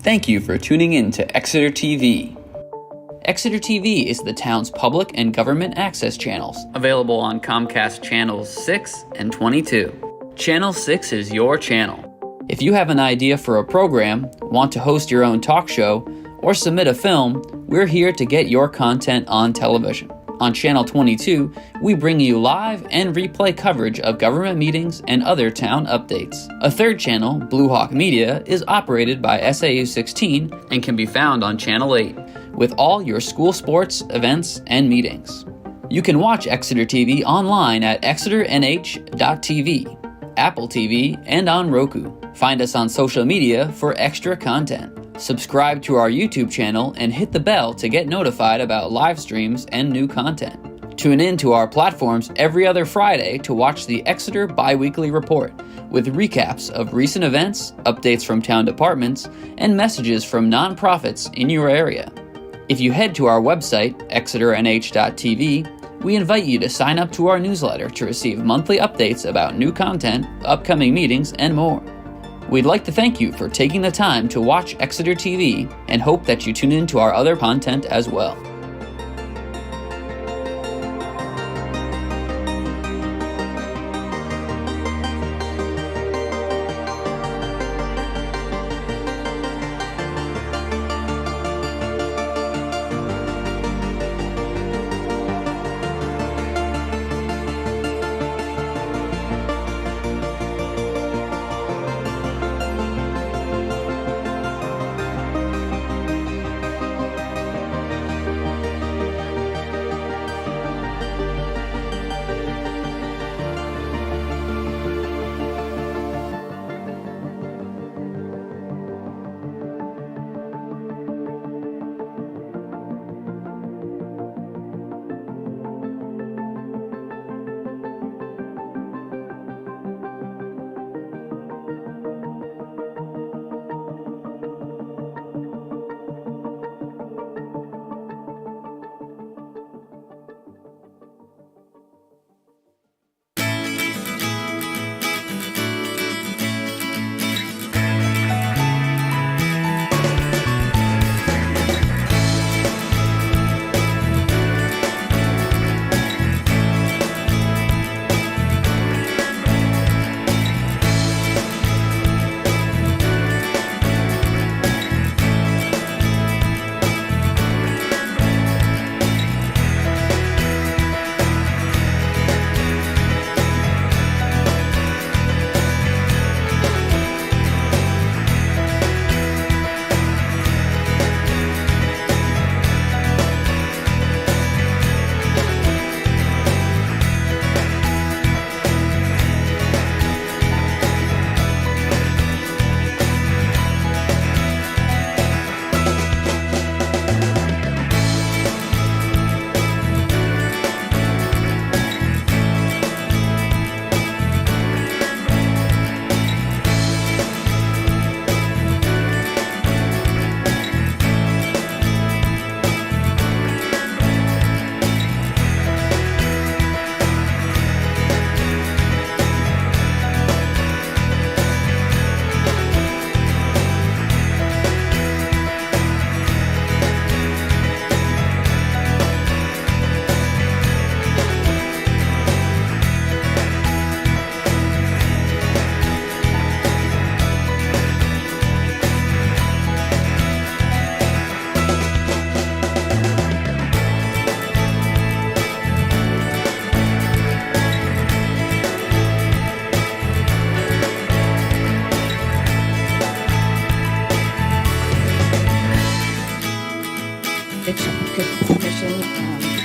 Thank you for tuning in to Exeter TV. Exeter TV is the town's public and government access channels, available on Comcast Channels 6 and 22. Channel 6 is your channel. If you have an idea for a program, want to host your own talk show, or submit a film, we're here to get your content on television. On Channel 22, we bring you live and replay coverage of government meetings and other town updates. A third channel, Blue Hawk Media, is operated by SAU 16 and can be found on Channel 8, with all your school sports, events, and meetings. You can watch Exeter TV online at exeternh.tv, Apple TV, and on Roku. Find us on social media for extra content. Subscribe to our YouTube channel and hit the bell to get notified about live streams and new content. Tune in to our platforms every other Friday to watch the Exeter Biweekly Report, with recaps of recent events, updates from town departments, and messages from nonprofits in your area. If you head to our website, exeternh.tv, we invite you to sign up to our newsletter to receive monthly updates about new content, upcoming meetings, and more. We'd like to thank you for taking the time to watch Exeter TV and hope that you tune in to our other content as well.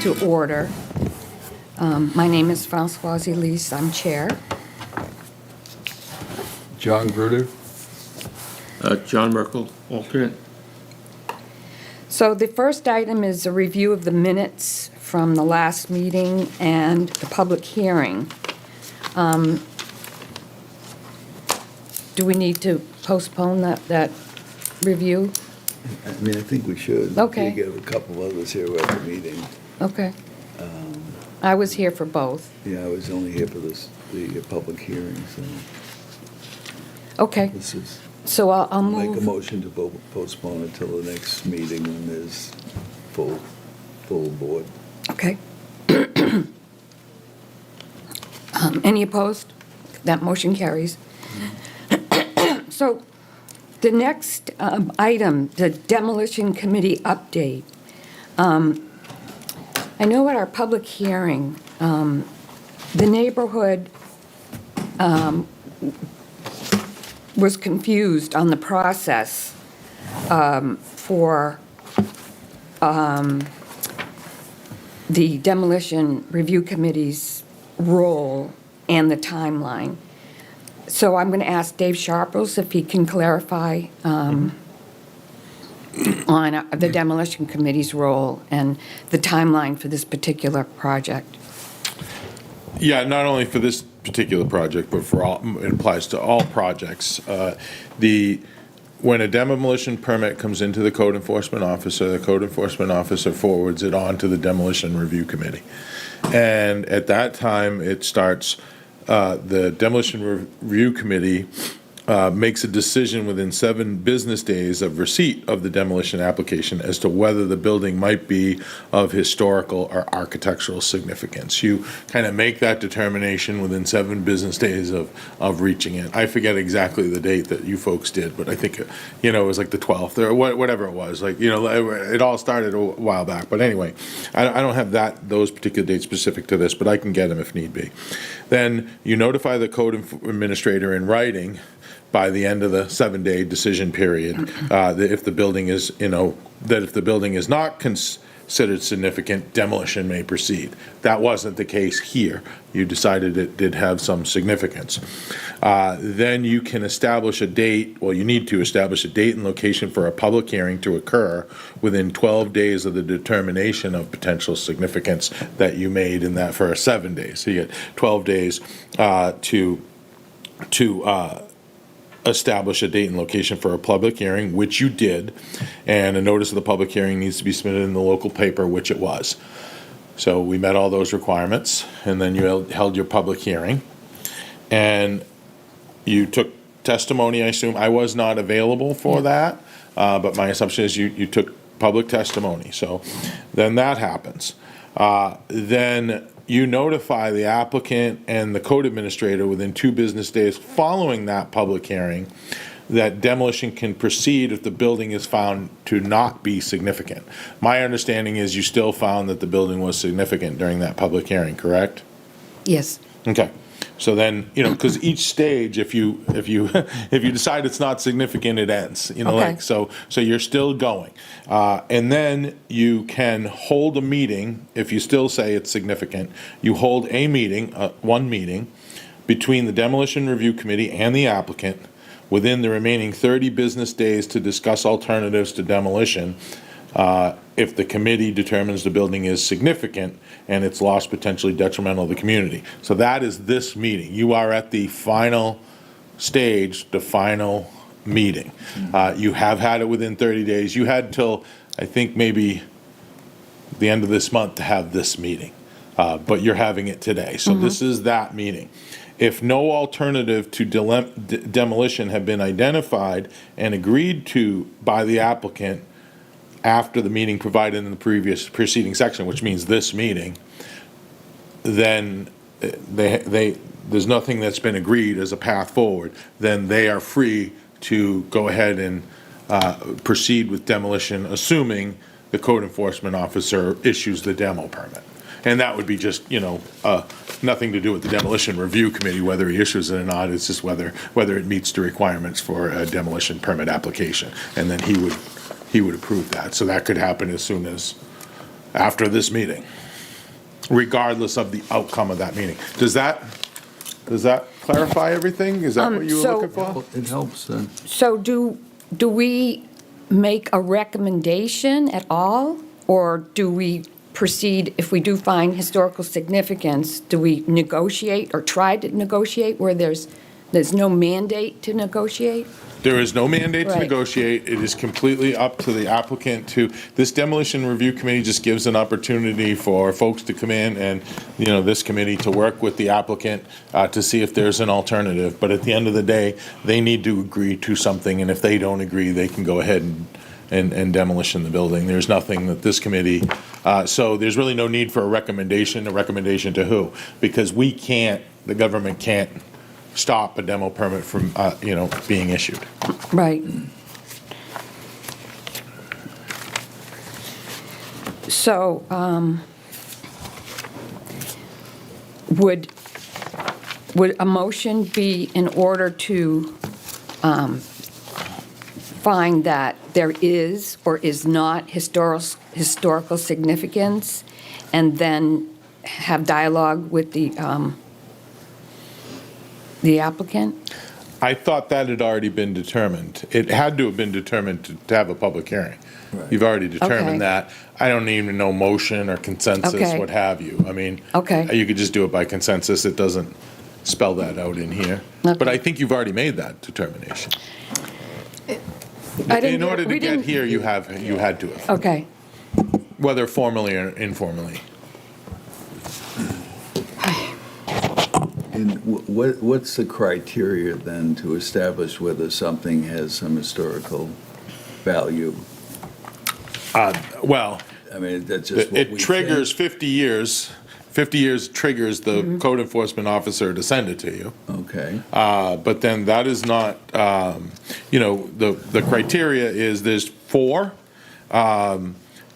To order. My name is Françoise Elise. I'm chair. John Gruder. John Merkel, alternate. So the first item is a review of the minutes from the last meeting and the public hearing. Do we need to postpone that review? I mean, I think we should. Okay. We have a couple others here at the meeting. Okay. I was here for both. Yeah, I was only here for the public hearing, so Okay. this is. So I'll Make a move, motion to postpone until the next meeting when there's full board. okay. Any opposed? That motion carries. So the next item, the demolition committee update. I know at our public hearing, the neighborhood was confused on the process for the demolition review committee's role and the timeline. So I'm going to ask Dave Sharples if he can clarify on the demolition committee's role and the timeline for this particular project. Yeah, not only for this particular project, but for all, it applies to all projects. When a demolition permit comes into the code enforcement officer, the code enforcement officer forwards it on to the demolition review committee. And at that time, it starts, the demolition review committee makes a decision within 7 business days of receipt of the demolition application as to whether the building might be of historical or architectural significance. You kind of make that determination within 7 business days of reaching it. I forget exactly the date that you folks did, but I think, it was like the 12th or whatever it was. It all started a while back. But anyway, I don't have those particular dates specific to this, but I can get them if need be. Then you notify the code administrator in writing by the end of the 7-day decision period, that if the building is, that if the building is not considered significant, demolition may proceed. That wasn't the case here. You decided it did have some significance. Then you can establish a date, you need to establish a date and location for a public hearing to occur within 12 days of the determination of potential significance that you made in that first 7 days. So you get 12 days to establish a date and location for a public hearing, which you did, and a notice of the public hearing needs to be submitted in the local paper, which it was. So we met all those requirements, and then you held your public hearing, and you took testimony, I assume. I was not available for that, but my assumption is you took public testimony. So then that happens. Then you notify the applicant and the code administrator within 2 business days following that public hearing that demolition can proceed if the building is found to not be significant. My understanding is you still found that the building was significant during that public hearing, correct? Yes. Okay. So then, because each stage, if you decide it's not significant, it ends. Okay. So you're still going, and then you can hold a meeting if you still say it's significant. You hold a meeting, one meeting, between the demolition review committee and the applicant within the remaining 30 business days to discuss alternatives to demolition. If the committee determines the building is significant and its loss potentially detrimental to the community. So that is this meeting. You are at the final stage, the final meeting. You have had it within 30 days. You had till, I think, maybe the end of this month to have this meeting. But you're having it today. So this is that meeting. If no alternative to demolition have been identified and agreed to by the applicant after the meeting provided in the preceding section, which means this meeting, then there's nothing that's been agreed as a path forward, then they are free to go ahead and proceed with demolition, assuming the code enforcement officer issues the demo permit. And that would be just, nothing to do with the demolition review committee, whether he issues it or not. It's just whether it meets the requirements for a demolition permit application. And then he would approve that. So that could happen as soon as after this meeting, regardless of the outcome of that meeting. Does that clarify everything? Is that what you were so- looking for? It helps then. So do we make a recommendation at all? Or do we proceed, if we do find historical significance, do we negotiate or try to negotiate where there's no mandate to negotiate? There is no mandate to Right. negotiate. It is completely up to the applicant to, this demolition review committee just gives an opportunity for folks to come in and, this committee to work with the applicant to see if there's an alternative. But at the end of the day, they need to agree to something, and if they don't agree, they can go ahead and demolition the building. There's nothing that this committee, so there's really no need for a recommendation to who? Because the government can't stop a demo permit from, being issued. Right. So, would a motion be in order to find that there is or is not historical significance, and then have dialogue with the applicant? I thought that had already been determined. It had to have been determined to have a public hearing. Right. You've already Okay. determined that. I don't even know motion or consensus, Okay. what have you. I mean, Okay. you could just do it by consensus. It doesn't spell that out in here. But Okay. I think you've already made that determination. I didn't In get- order to we get didn't- here, you had to have, Okay. whether formally or informally. And what's the criteria then to establish whether something has some historical value? Well, I mean, that's just what we it triggers think. 50 years. 50 years triggers the Mm-hmm. code enforcement officer to send it to you. Okay, But then that is not, the criteria is there's 4.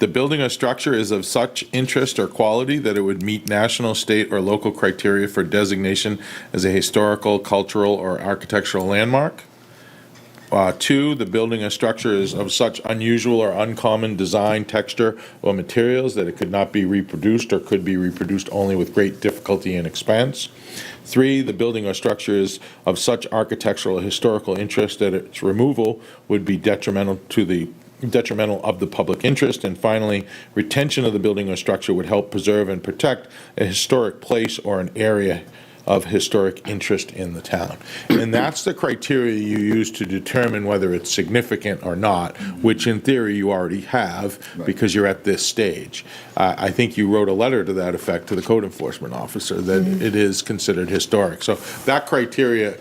The building or structure is of such interest or quality that it would meet national, state, or local criteria for designation as a historical, cultural, or architectural landmark. 2, the building or structure is of such unusual or uncommon design, texture, or materials that it could not be reproduced or could be reproduced only with great difficulty and expense. 3, the building or structure is of such architectural or historical interest that its removal would be detrimental of the public interest. And finally, retention of the building or structure would help preserve and protect a historic place or an area of historic interest in the town. And that's the criteria you use to determine whether it's significant or not, which in theory you already have because you're at this stage. I think you wrote a letter to that effect to the code enforcement officer that it is considered historic. So that criteria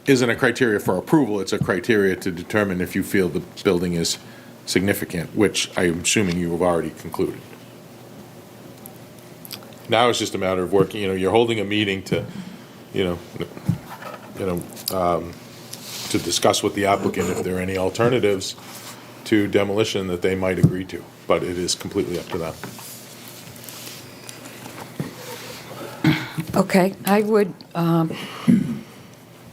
isn't a criteria for approval, it's a criteria to determine if you feel the building is significant, which I'm assuming you have already concluded. Now it's just a matter of working, you're holding a meeting to, to discuss with the applicant if there are any alternatives to demolition that they might agree to, but it is completely up to them. Okay, I would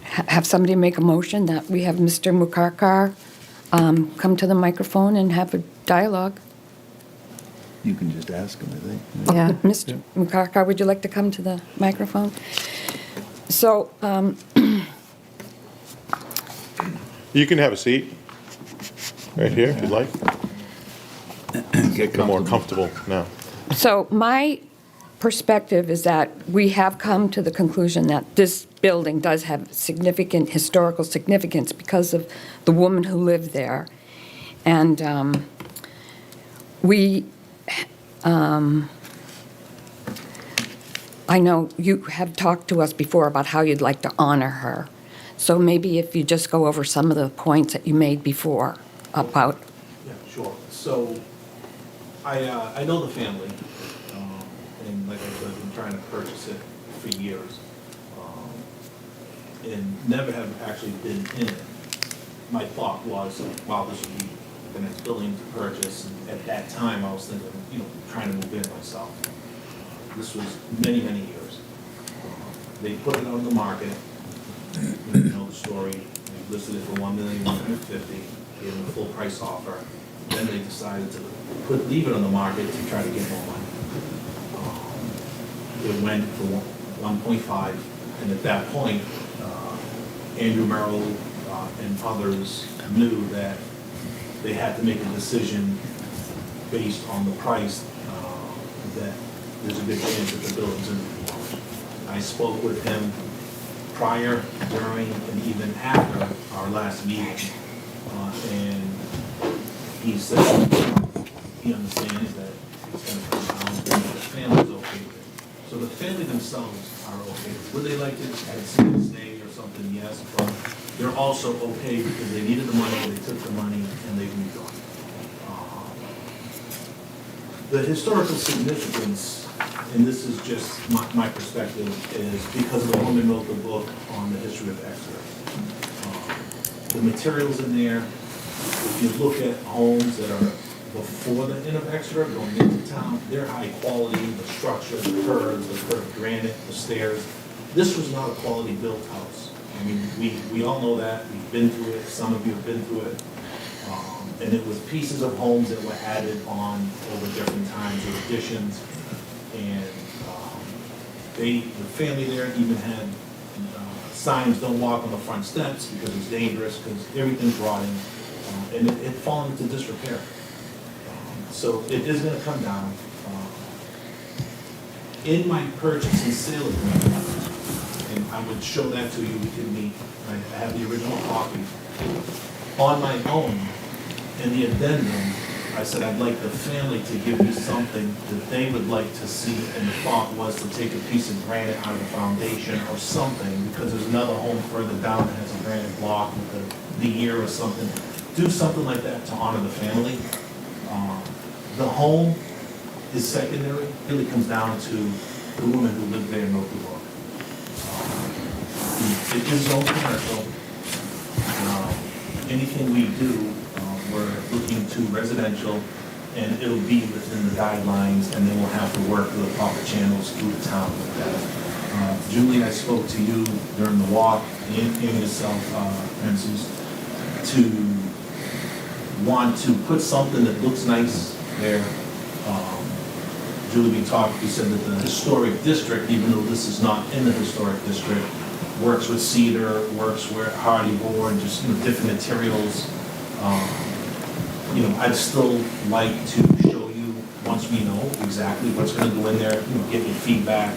have somebody make a motion that we have Mr. Mukharkar come to the microphone and have a dialogue. you can just ask them, I think. Yeah. Mr. Mukharkar, would you like to come to the microphone? So, You can have a seat right here if you'd like. Get Feel more comfortable now. so my perspective is that we have come to the conclusion that this building does have significant historical significance because of the woman who lived there. And I know you have talked to us before about how you'd like to honor her. So maybe if you just go over some of the points that you made before about, Yeah, sure. So, I know the family, and like I said, I've been trying to purchase it for years, and never have actually been in it. My thought was, wow, this would be the next building to purchase, and at that time, I was thinking, trying to move in myself. This was many, many years. They put it on the market, you know the story, they listed it for $1,150,000, gave them a full price offer. Then they decided to leave it on the market to try to get more money. It went for 1.5, and at that point, Andrew Merrill and others knew that they had to make a decision based on the price, that there's a good chance that the building's going to be demolished. I spoke with him prior, during, and even after our last meeting. And he said he understands that it's gonna come down, and the family's okay with it. So the family themselves are okay. Would they like to have seen it stay or something? Yes, but they're also okay because they needed the money, they took the money, and they've moved on. The historical significance, and this is just my perspective, is because of the Holman Milton book on the history of Exeter. The materials in there, if you look at homes that are before the inn of Exeter, going into town, they're high quality, the structure, the curved granite, the stairs. This was not a quality built house. I mean, we all know that, we've been through it, some of you have been through it. And it was pieces of homes that were added on over different times, or additions. And the family there even had signs, don't walk on the front steps because it's dangerous, because everything's rotting. And it had fallen into disrepair. So it is gonna come down. In my purchase and sale agreement, and I would show that to you, we could meet, I have the original copy. On my own, in the addendum, I said I'd like the family to give me something that they would like to see, and the thought was to take a piece of granite out of the foundation or something, because there's another home further down that has a granite block with the year or something. Do something like that to honor the family. The home is secondary, really comes down to the woman who lived there and wrote the book. It is zone commercial. Anything we do, we're looking to residential, and it'll be within the guidelines, and then we'll have to work with the proper channels through the town with that. Julie, I spoke to you during the walk, and yourself, Francis, to want to put something that looks nice there. Julie, we said that the historic district, even though this is not in the historic district, works with cedar, works with hardy board, just, different materials. I'd still like to show you, once we know exactly what's gonna go in there, get your feedback,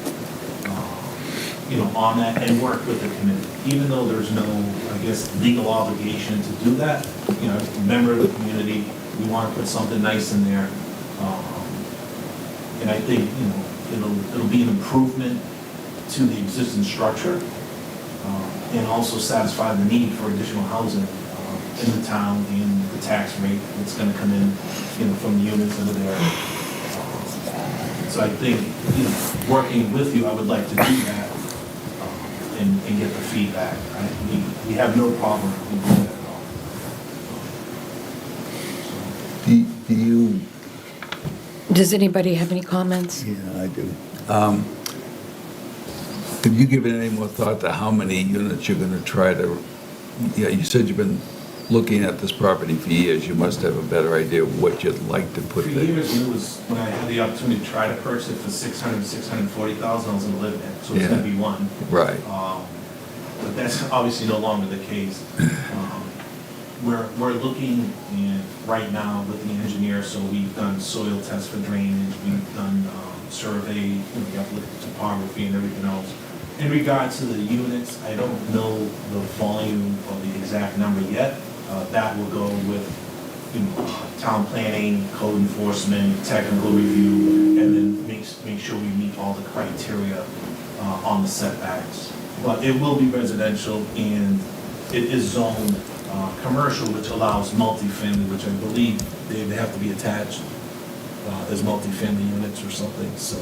on that, and work with the committee. Even though there's no, legal obligation to do that, as a member of the community, we wanna put something nice in there. And I think, it'll be an improvement to the existing structure, and also satisfy the need for additional housing in the town, and the tax rate that's gonna come in, from the units that are there. So I think, working with you, I would like to do that, and get the feedback. We have no problem with that at all. Do you, Does anybody have any comments? yeah, I do. Have you given any more thought to how many units you're gonna try to, you said you've been looking at this property for years, you must have a better idea of what you'd like to put For there. years, it was, when I had the opportunity to try to purchase it for $640,000, I was gonna live there, so it's Yeah. gonna be one. Right. But that's obviously no longer the case. We're looking, and right now with the engineer, so we've done soil tests for drainage, we've done survey, we have looked at topography and everything else. In regards to the units, I don't know the volume of the exact number yet. That will go with, town planning, code enforcement, technical review, and then make sure we meet all the criteria on the setbacks. But it will be residential, and it is zoned commercial, which allows multifamily, which I believe they have to be attached as multifamily units or something, so.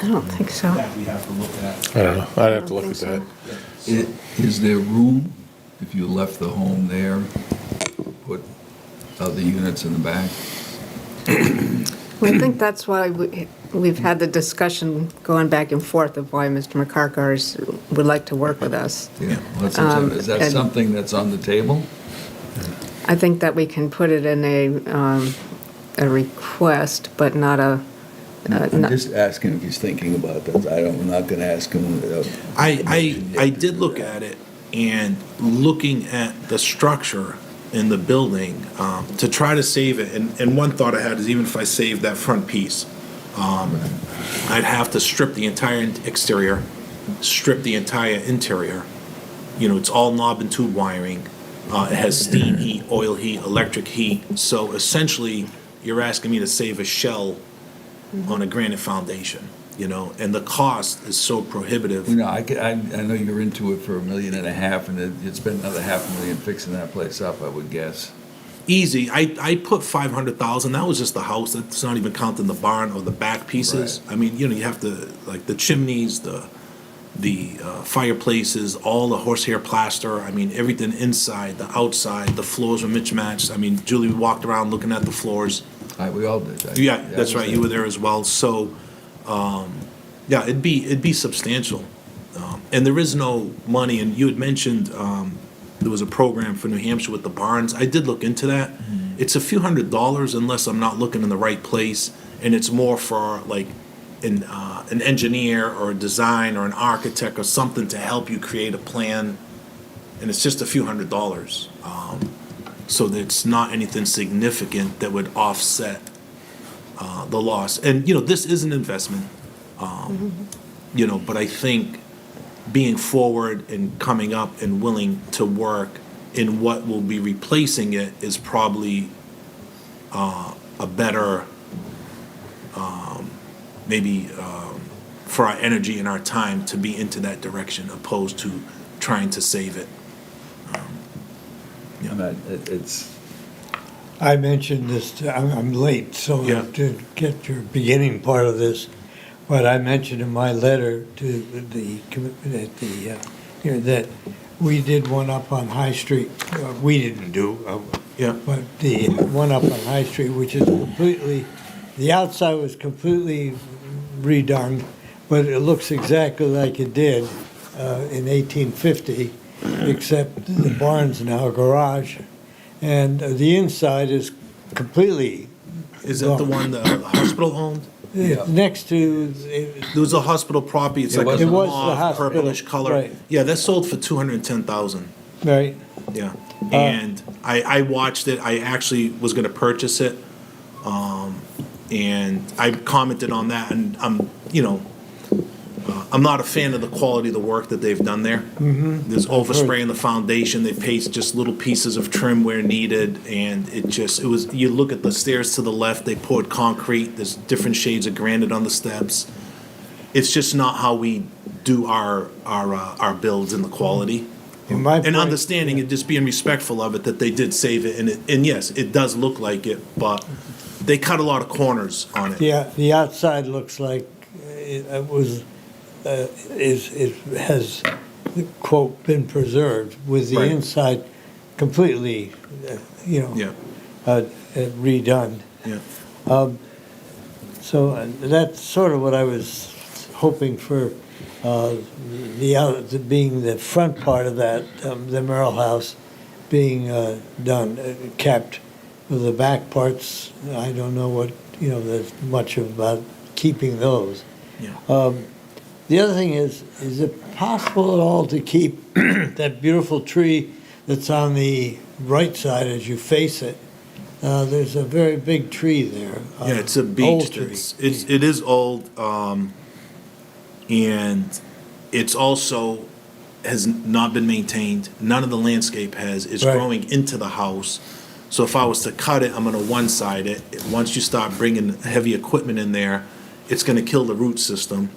I don't think so. That we have to look at. I don't know, I'd have to I look don't at that. think Is there room, if you left the home there, put other units in the back? I think that's why we've had the discussion going back and forth of why Mr. McCarkars would like to work with us. Yeah, well, that's what I'm saying. Is that and- something that's on the table? I think that we can put it in a request, but not a, I'm just asking if he's thinking about that. I'm not gonna ask him. I did look at it, and looking at the structure in the building, to try to save it, and one thought I had is even if I saved that front piece, I'd have to strip the entire exterior, strip the entire interior. You know, it's all knob and tube wiring. It has steam heat, oil heat, electric heat. So essentially, you're asking me to save a shell on a granite foundation, you know, and the cost is so prohibitive. You know, I know you're into it for $1.5 million, and you'd spend another $500,000 fixing that place up, I would guess. Easy. I put 500,000. That was just the house. That's not even counting the barn or the back pieces. Right. I mean, you know, you have to, like, the chimneys, the fireplaces, all the horsehair plaster. I mean, everything inside, the outside, the floors were mismatched. I mean, Julie walked around looking at the floors. We all did. Yeah, that's right. You were there as well. So, yeah, it'd be substantial. And there is no money. And you had mentioned there was a program for New Hampshire with the barns. I did look into that. It's a few $100s unless I'm not looking in the right place, and it's more for like an engineer or a design or an architect or something to help you create a plan, and it's just a few $100s. So that it's not anything significant that would offset the loss. And, you know, this is an investment, you know, but I think being forward and coming up and willing to work in what will be replacing it is probably a better, maybe for our energy and our time to be into that direction opposed to trying to save it. It's, I mentioned this, I'm late, so Yeah. to get your beginning part of this, but I mentioned in my letter to that we did one up on High Street. We didn't do, Yeah. but the one up on High Street, which is completely, the outside was completely redone, but it looks exactly like it did in 1850, except the barn's now a garage, and the inside is completely Is that the one the hospital owned? next to. There was a hospital property, it's like was a the mauve, hospital, purplish color. right. Yeah, that sold for 210,000. Right. Yeah, and I watched it. I actually was going to purchase it, and I commented on that. And I'm not a fan of the quality of the work that they've done there. Mm-hmm. There's overspray in the foundation. They paste just little pieces of trim where needed, and it was. You look at the stairs to the left. They poured concrete. There's different shades of granite on the steps. It's just not how we do our builds and the quality. In my And point- understanding and just being respectful of it, that they did save it, and yes, it does look like it, but they cut a lot of corners on it. The outside looks like it was, it has, quote, been preserved, with the Right. inside completely, Yeah, redone. yeah. So that's sort of what I was hoping for, being the front part of that, the Merrill House being done, kept. With the back parts, I don't know what, there's much about keeping those. Yeah. The other thing is it possible at all to keep that beautiful tree that's on the right side as you face it? There's a very big tree there. Yeah, it's a old beech. tree. It is old, and it's also has not been maintained. None of the landscape has. It's Right. growing into the house. So if I was to cut it, I'm going to one-side it. Once you start bringing heavy equipment in there, it's going to kill the root system.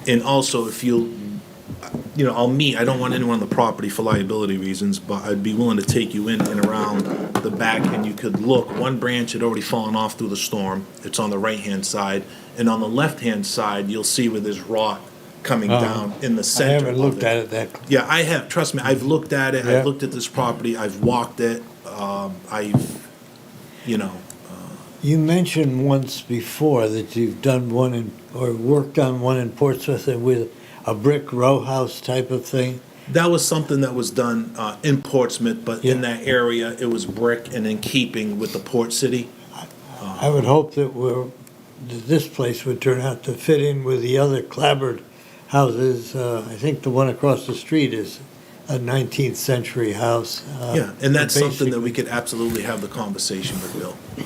And also, if I'll meet, I don't want anyone on the property for liability reasons, but I'd be willing to take you in and around the back, and you could look. One branch had already fallen off through the storm. It's on the right-hand side. And on the left-hand side, you'll see where there's rot coming down in the I center haven't of looked it. at it that. Yeah, I have. Trust me, I've looked at it. Yeah. I've looked at this property. I've walked it. You mentioned once before that you've done one or worked on one in Portsmouth with a brick row house type of thing. That was something that was done in Portsmouth, but in Yeah. that area, it was brick and in keeping with the port city. I would hope that this place would turn out to fit in with the other clapboard houses. I think the one across the street is a 19th century house. Yeah, and that's something that basically- we could absolutely have the conversation with Bill. Yeah.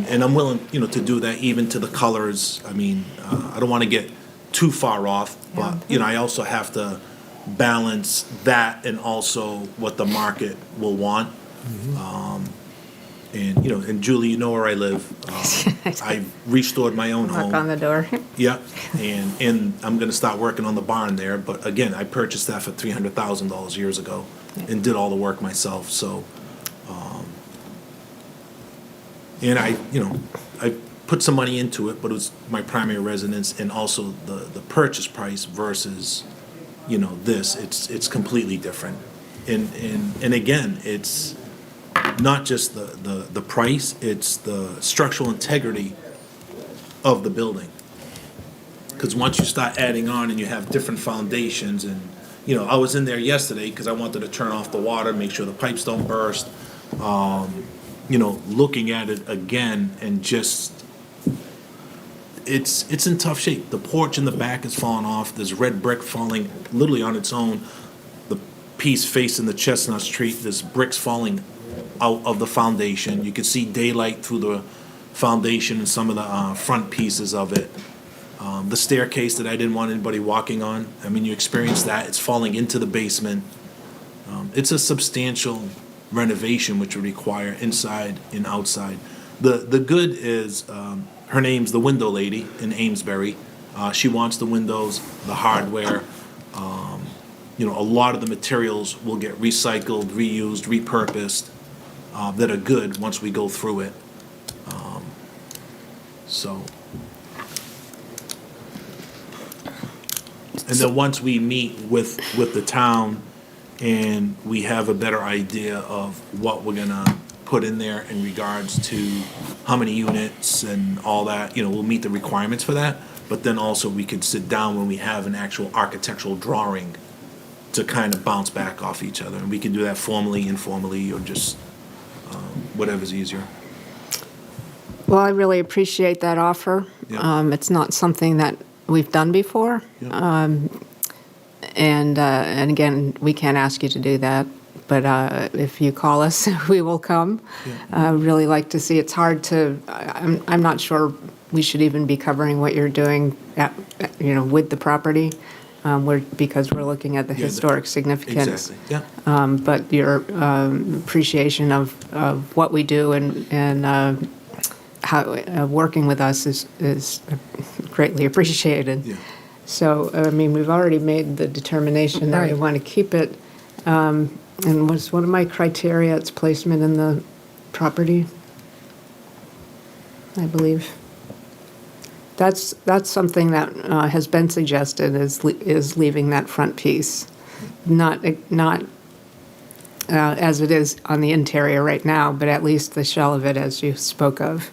And I'm willing, to do that even to the colors. I mean, I don't want to get too far off, but, you know, I also have to balance that and also what the market will want. And, you know, and Julie, you know where I live. I've restored my own home. Knock on the door. Yep, and I'm gonna start working on the barn there, but again, I purchased that for $300,000 years ago and did all the work myself, so, and I put some money into it, but it was my primary residence and also the purchase price versus, you know, this, it's completely different. And again, it's not just the price, it's the structural integrity of the building. Because once you start adding on and you have different foundations and, you know, I was in there yesterday because I wanted to turn off the water, make sure the pipes don't burst. You know, looking at it again and just, it's in tough shape. The porch in the back is falling off. There's red brick falling literally on its own. The piece facing the Chestnut Street, there's bricks falling out of the foundation. You can see daylight through the foundation and some of the front pieces of it. The staircase that I didn't want anybody walking on, I mean, you experience that. It's falling into the basement. It's a substantial renovation which would require inside and outside. The good is, her name's the window lady in Amesbury. She wants the windows, the hardware. You know, a lot of the materials will get recycled, reused, repurposed, that are good once we go through it. So. And then once we meet with the town and we have a better idea of what we're gonna put in there in regards to how many units and all that, you know, we'll meet the requirements for that. But then also we could sit down when we have an actual architectural drawing to kind of bounce back off each other. And we can do that formally, informally, or just whatever's easier. Well, I really appreciate that offer. Yeah. It's not something that we've done before. Yeah. And again, we can't ask you to do that, but if you call us, we will come. Yeah. Really like to see. It's hard to. I'm not sure we should even be covering what you're doing, with the property, because we're looking at the historic significance. Exactly. Yeah. But your appreciation of what we do and how working with us is greatly appreciated. Yeah. So, I mean, we've already made the determination that we Right. want to keep it. And was one of my criteria its placement in the property, I believe. That's something that has been suggested is leaving that front piece, not as it is on the interior right now, but at least the shell of it, as you spoke of.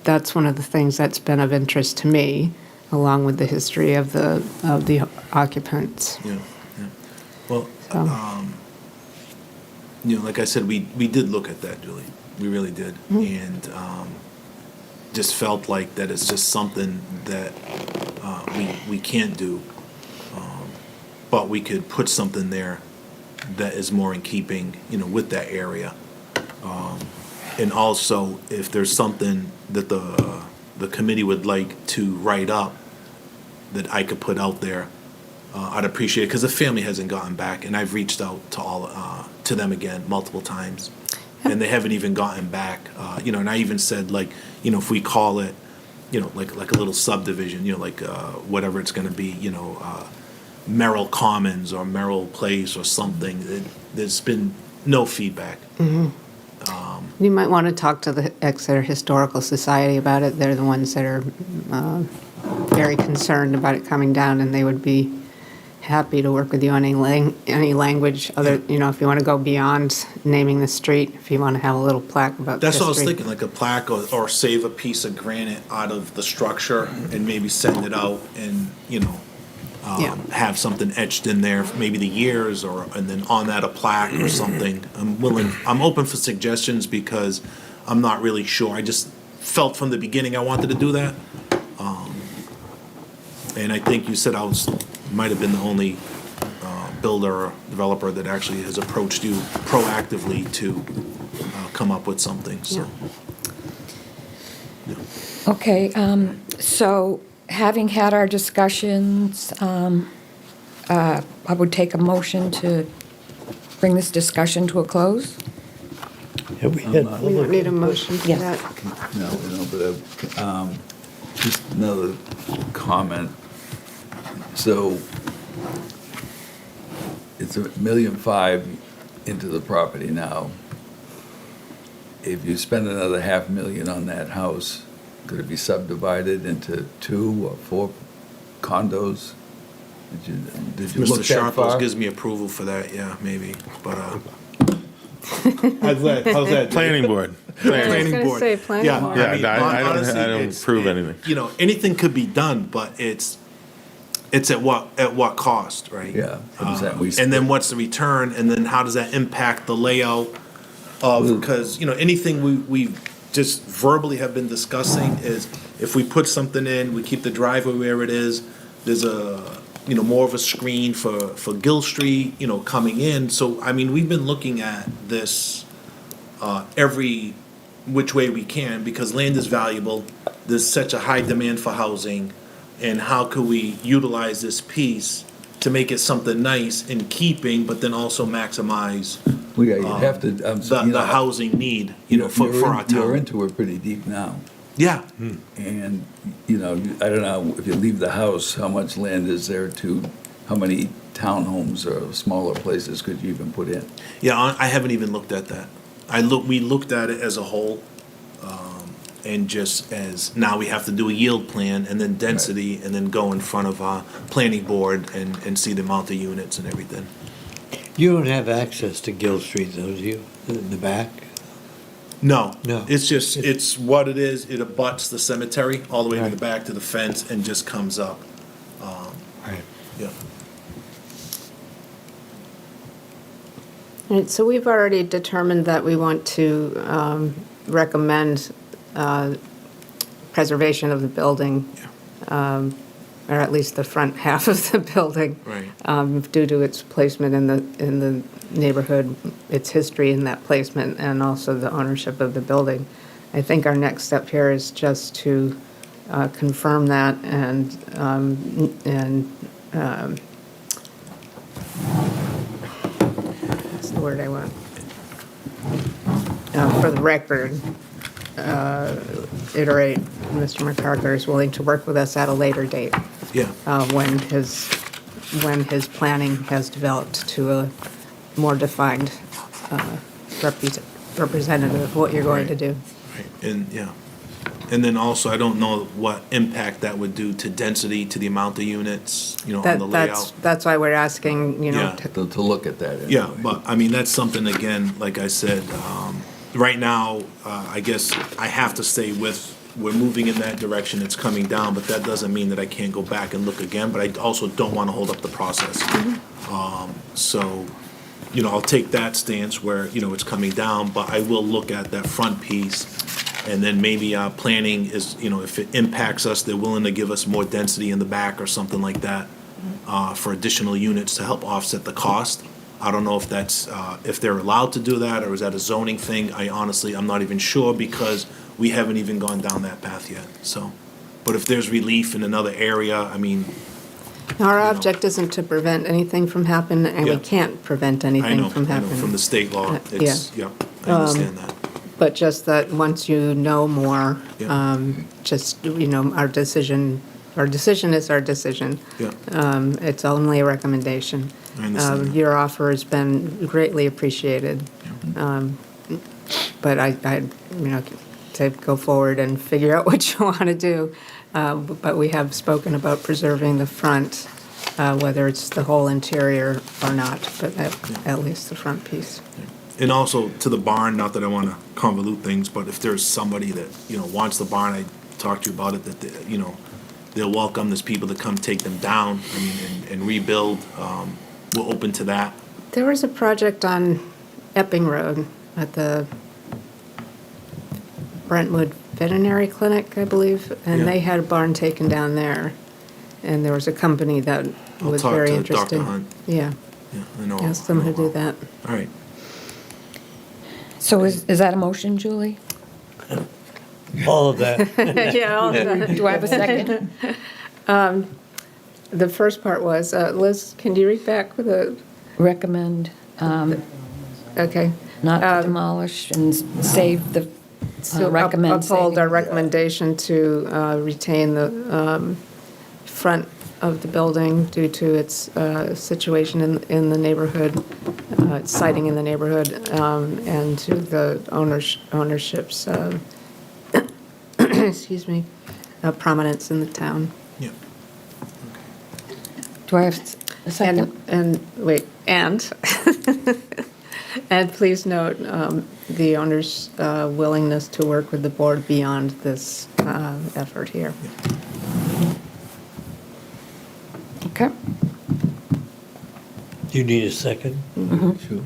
That's one of the things that's been of interest to me, along with the history of the occupants. Yeah. Yeah. Well, So. Like I said, we did look at that, Julie. We really did, and just felt like that it's just something that we can't do, but we could put something there that is more in keeping, with that area. And also, if there's something that the committee would like to write up that I could put out there, I'd appreciate it, because the family hasn't gotten back, and I've reached out to them again multiple times, and they haven't even gotten back. And I even said, like, if we call it, like a little subdivision, whatever it's going to be, Merrill Commons or Merrill Place or something. There's been no feedback. Mm-hmm. You might want to talk to the Exeter Historical Society about it. They're the ones that are very concerned about it coming down, and they would be happy to work with you on any language other, if you want to go beyond naming the street, if you want to have a little plaque about That's history. what I was thinking, like a plaque or save a piece of granite out of the structure and maybe send it out and, have something etched in there, maybe the years, and then on that a plaque or something. I'm open for suggestions because I'm not really sure. I just felt from the beginning I wanted to do that. And I think you said might have been the only builder or developer that actually has approached you proactively to come up with something, so. Okay, so having had our discussions, I would take a motion to bring this discussion to a close. Have we had We don't need a motion for Yes. that. No, but just another comment. So it's $1.5 million into the property now. If you spend another $500,000 on that house, could it be subdivided into 2 or 4 condos? Did you look Mr. that Sharples far? gives me approval for that, yeah, maybe, but, how's that? Planning board. I was gonna board. say planning Yeah, board. Yeah, I mean, I honestly, don't it's- prove anything. You know, anything could be done, but it's at what cost, right? Yeah, exactly. And then what's the return, and then how does that impact the layout of, because, you know, anything we just verbally have been discussing is if we put something in, we keep the driveway where it is, there's more of a screen for Gill Street, coming in. So, I mean, we've been looking at this every which way we can, because land is valuable, there's such a high demand for housing, and how could we utilize this piece to make it something nice in keeping, but then also maximize Well, yeah, you have to, the housing need, for our You're town. into it pretty deep now. Yeah, And, I don't know, if you leave the house, how much land is there how many townhomes or smaller places could you even put in? yeah, I haven't even looked at that. We looked at it as a whole, and just as, now we have to do a yield plan, and then density, and then go in front of our planning board and see the amount of units and everything. You don't have access to Gill Street, though, do you, in the back? No. No. It's what it is, it abuts the cemetery all the way to the Right. back to the fence and just comes up. Right. Yeah. All right, so we've already determined that we want to recommend preservation of the building, or at least the front half of the building. Right. Due to its placement in the neighborhood, its history in that placement, and also the ownership of the building. I think our next step here is just to confirm that and what's the word I want? For the record, iterate, Mr. McCarker is willing to work with us at a later date, Yeah. when his planning has developed to a more defined representative of what you're going to do. Right. And, yeah. And then also, I don't know what impact that would do to density, to the amount of units, on the layout. That's why we're asking, Yeah. To look at that anyway. Yeah, but, I mean, that's something, again, like I said, right now, I guess I have to stay with, we're moving in that direction, it's coming down, but that doesn't mean that I can't go back and look again, but I also don't want to hold up the process. So, I'll take that stance where, it's coming down, but I will look at that front piece, and then maybe planning is, if it impacts us, they're willing to give us more density in the back or something like that, for additional units to help offset the cost. I don't know if that's, if they're allowed to do that, or is that a zoning thing? I'm not even sure, because we haven't even gone down that path yet, so. But if there's relief in another area, I mean, Our object isn't to prevent anything from happening, and we Yeah. can't prevent I know, anything from from happening. the state law, Yeah. it's, yeah, I understand that. But just that once you know more, Yeah. just, our decision is our decision. Yeah, It's only a recommendation. I understand that. Your offer has been greatly appreciated. But I, to go forward and figure out what you want to do. But we have spoken about preserving the front, whether it's the whole interior or not, but at least the front piece. And also to the barn, not that I want to convolute things, but if there's somebody that, wants the barn, I talked to you about it, that, they'll welcome, there's people that come take them down, and rebuild, we're open to that. There was a project on Epping Road at the Brentwood Veterinary Clinic, I believe, and Yeah. they had a barn taken down there. And there was a company that I'll was talk very to interested. Dr. Hunt. Yeah, Yeah, I know. ask them to do that. All right. So is that a motion, Julie? All of that. Yeah, Do I have a second? The first part was, Liz, can you read back with the, Recommend okay. not to demolish and save the, So recommend uphold our saving. recommendation to retain the front of the building due to its situation in the neighborhood, its siting in the neighborhood, and to the ownership's, excuse me, prominence in the town. Yeah. Do I have a second? And, wait, and, and please note the owner's willingness to work with the board beyond this effort here. Okay. Do you need a second? Sure.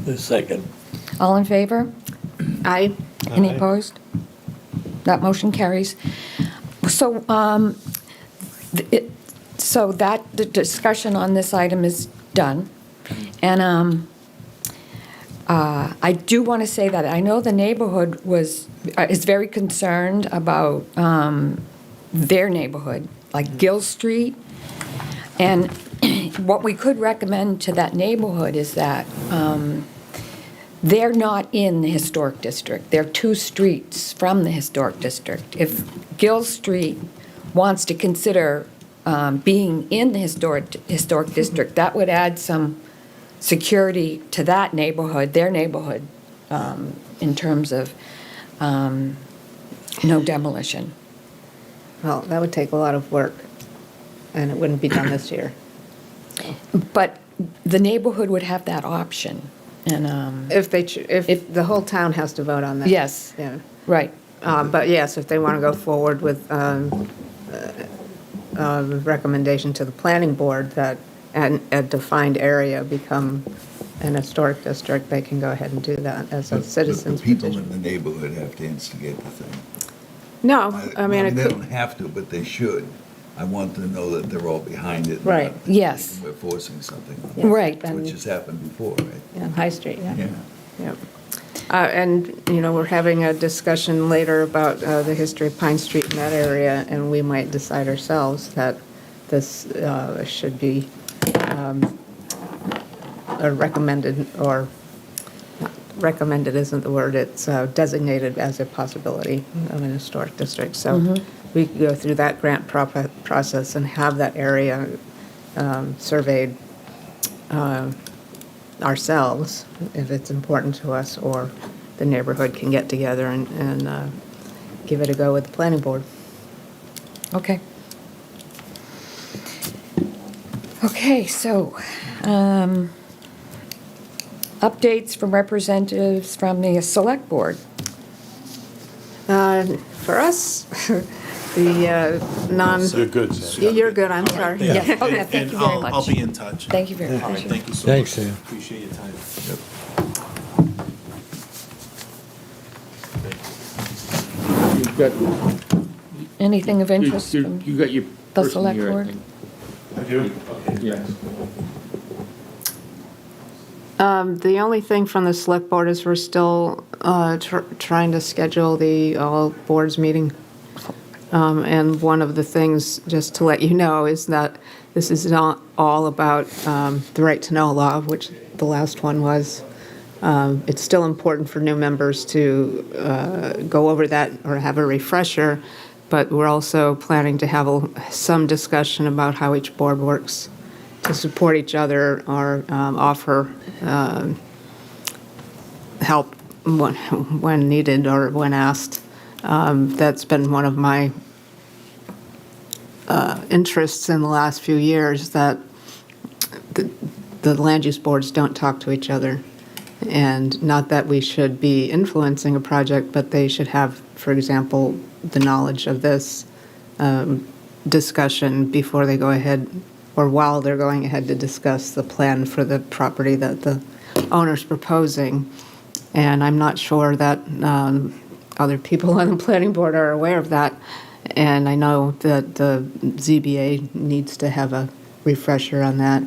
A second. All in favor? Aye. Any Aye. opposed? That motion carries. So, so that, the discussion on this item is done. And I do want to say that I know the neighborhood is very concerned about their neighborhood, like Gill Street. And what we could recommend to that neighborhood is that they're not in the historic district. They're 2 streets from the historic district. If Gill Street wants to consider being in the historic district, that would add some security to that neighborhood, their neighborhood, in terms of no demolition. Well, that would take a lot of work, and it wouldn't be done this year. But the neighborhood would have that option, and, If if the whole town has to vote on that. yes, Yeah. right. But yes, if they want to go forward with a recommendation to the planning board that a defined area become an historic district, they can go ahead and do that as a citizen's The people petition. in the neighborhood have to instigate the thing. No, I mean, it They could, don't have to, but they should. I want to know that they're all behind it. Right. not Yes. We're forcing something on Yes. them, Right. which has happened before, right? yeah, High Street, yeah. Yeah. Yep. And, you know, we're having a discussion later about the history of Pine Street in that area, and we might decide ourselves that this should be a recommended, or not recommended isn't the word, it's designated as a possibility of an historic district. So we could go through that grant process and have that area surveyed ourselves, if it's important to us, or the neighborhood can get together and give it a go with the planning board. Okay. Okay, so, updates from representatives from the select board. For us, the You're good, Sam. You're good, I'm sorry. Yeah, okay, thank And you very I'll much. be in touch. Thank you very All right, much. thank you so Thanks, much. Sam. Appreciate your time. You've got, Anything of interest you from you got your the person select here, I board? think. I do. Yes. The only thing from the select board is we're still trying to schedule the all boards meeting. And one of the things, just to let you know, is that this is not all about the right to know law, which the last one was. It's still important for new members to go over that or have a refresher, but we're also planning to have some discussion about how each board works to support each other or offer help when needed or when asked. That's been one of my interests in the last few years, that the land use boards don't talk to each other. And not that we should be influencing a project, but they should have, for example, the knowledge of this discussion before they go ahead, or while they're going ahead to discuss the plan for the property that the owner's proposing. And I'm not sure that other people on the planning board are aware of that. And I know that the ZBA needs to have a refresher on that.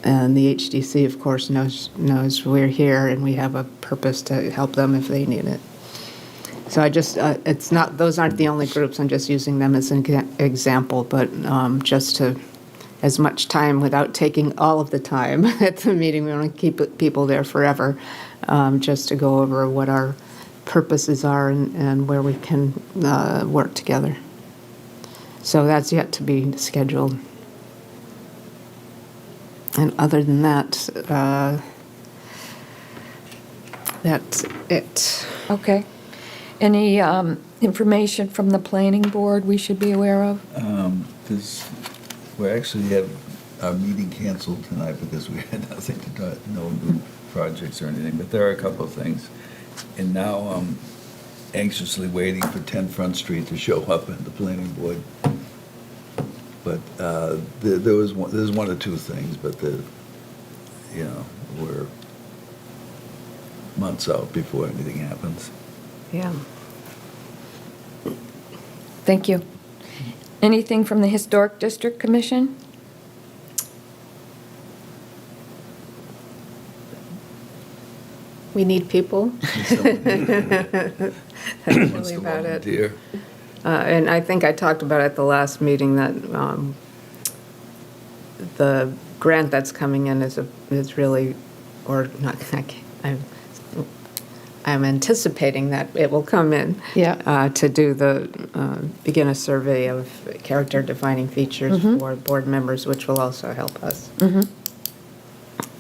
And the HDC, of course, knows we're here and we have a purpose to help them if they need it. So I just, it's not, those aren't the only groups, I'm just using them as an example, but just to, as much time without taking all of the time at the meeting, we don't want to keep people there forever, just to go over what our purposes are and where we can work together. So that's yet to be scheduled. And other than that, that's it. Okay. Any information from the planning board we should be aware of? We actually had our meeting canceled tonight because we had nothing to do, no new projects or anything, but there are a couple of things. And now I'm anxiously waiting for 10 Front Street to show up at the planning board. But there's one or two things, but we're months out before anything happens. Yeah. Thank you. Anything from the Historic District Commission? We need people. Wants Really to about it. volunteer. And I think I talked about at the last meeting that the grant that's coming in is really, or not, I'm anticipating that it will come in. Yeah. To do the, begin a survey of character defining features for board members, which will also help us.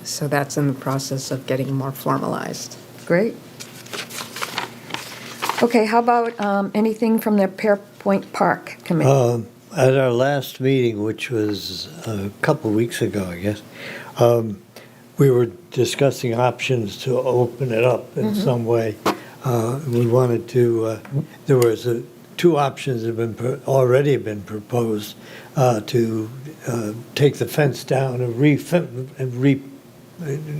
So that's in the process of getting more formalized. Great. Okay, how about anything from the Pearpoint Park Committee? At our last meeting, which was a couple of weeks ago, I guess, we were discussing options to open it up in some way. We wanted to, there was two options that have already been proposed to take the fence down and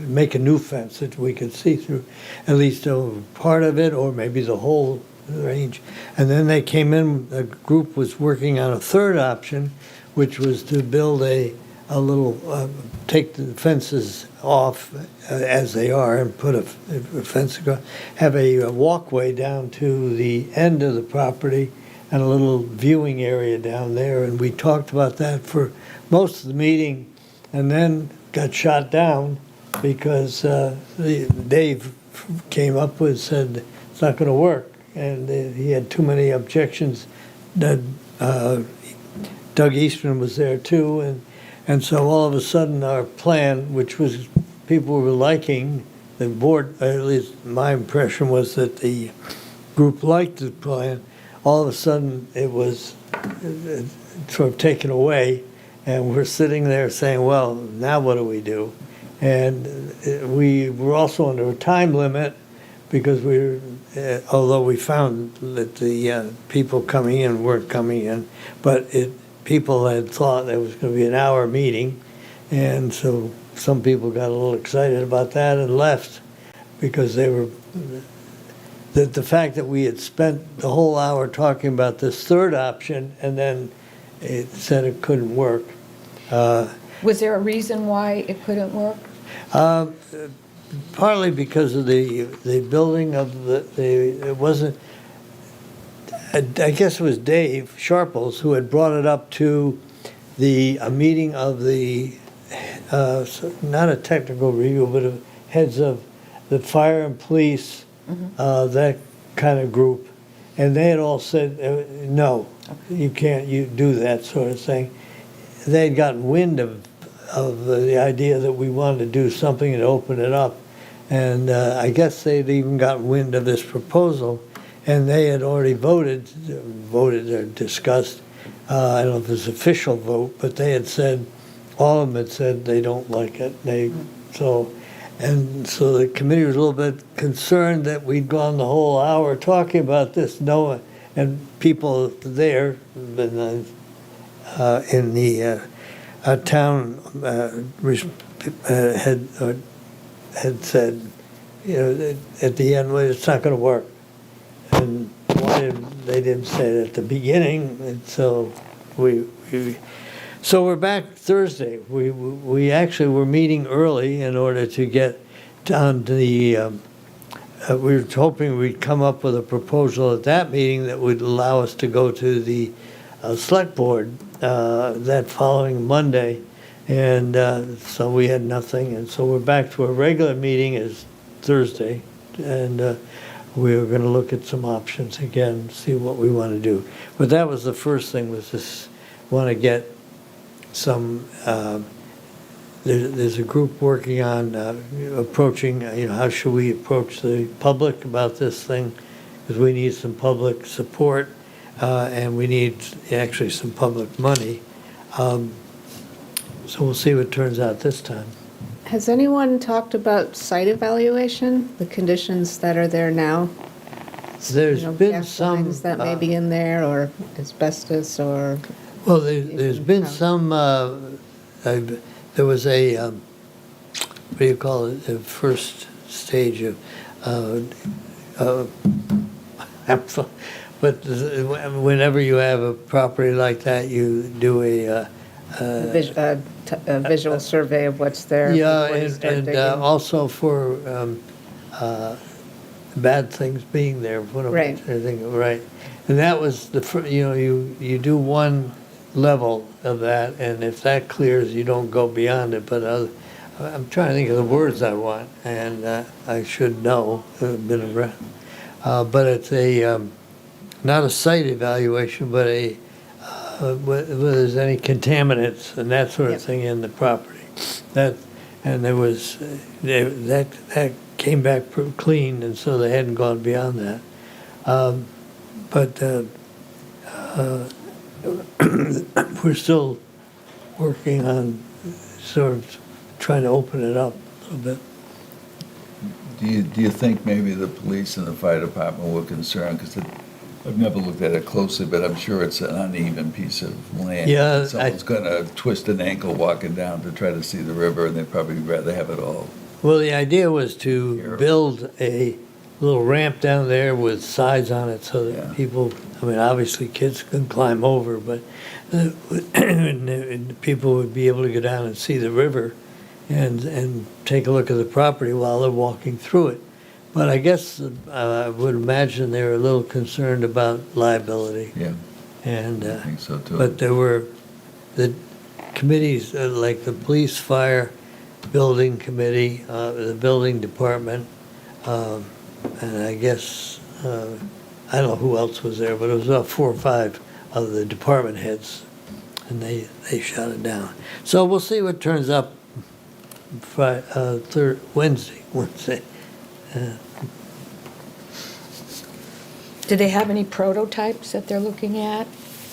make a new fence that we could see through, at least part of it, or maybe the whole range. And then they came in, a group was working on a third option, which was to build a little, take the fences off as they are and put a fence, have a walkway down to the end of the property and a little viewing area down there. And we talked about that for most of the meeting, and then got shot down because Dave came up with, said it's not going to work, and he had too many objections. That Doug Eastman was there too, and so all of a sudden our plan, which was people were liking, the board, at least my impression was that the group liked the plan, all of a sudden it was sort of taken away, and we're sitting there saying, well, now what do we do? And we were also under a time limit because although we found that the people coming in weren't coming in, but people had thought there was going to be an hour meeting, and so some people got a little excited about that and left because they were, the fact that we had spent the whole hour talking about this third option and then it said it couldn't work. Was there a reason why it couldn't work? Partly because of the building of it wasn't, I guess it was Dave Sharples who had brought it up to a meeting of the, not a technical review, but of heads of the fire and police, that kind of group. And they had all said, no, you can't do that sort of thing. They had gotten wind of the idea that we wanted to do something and open it up. And I guess they'd even got wind of this proposal, and they had already voted or discussed, I don't know if it was an official vote, but they had said, all of them had said they don't like it. So the committee was a little bit concerned that we'd gone the whole hour talking about this, and people there in the town had said, at the end, well, it's not going to work. And they didn't say it at the beginning, and so so we're back Thursday. We actually were meeting early in order to get down to the we were hoping we'd come up with a proposal at that meeting that would allow us to go to the select board that following Monday. And so we had nothing, and so we're back to a regular meeting is Thursday. And we're going to look at some options again, see what we want to do. But that was the first thing, was just want to get some, there's a group working on approaching, how should we approach the public about this thing? Because we need some public support, and we need actually some public money. So we'll see what turns out this time. Has anyone talked about site evaluation, the conditions that are there now? There's been Gas some. lines that may be in there, or asbestos, or, Well, there's been some, there was a, what do you call it, the first stage of, but whenever you have a property like that, you do a visual survey of what's there. yeah, before you start and digging. also for bad things being there. Right. I think, right. And that was you do one level of that, and if that clears, you don't go beyond it. But I'm trying to think of the words I want, and I should know. I've been around. But it's not a site evaluation, but whether there's any contaminants and that sort of Yep. thing in the property. And there was, that came back pretty clean, and so they hadn't gone beyond that. But we're still working on sort of trying to open it up a little bit. Do you think maybe the police and the fire department were concerned, because I've never looked at it closely, but I'm sure it's an uneven piece of land. Yeah, Someone's gonna twist an ankle walking down to try to see the river, and they'd probably rather have it all. Well, the idea was to build a little ramp down there with sides on it so that Yeah. people, obviously kids can climb over, but and people would be able to go down and see the river and take a look at the property while they're walking through it. But I guess I would imagine they were a little concerned about liability. Yeah, And, I think so too. but there were the committees, like the police, fire, building committee, the building department, and I guess, I don't know who else was there, but it was about 4 or 5 of the department heads, and they shut it down. So we'll see what turns up Wednesday. Do they have any prototypes that they're looking at?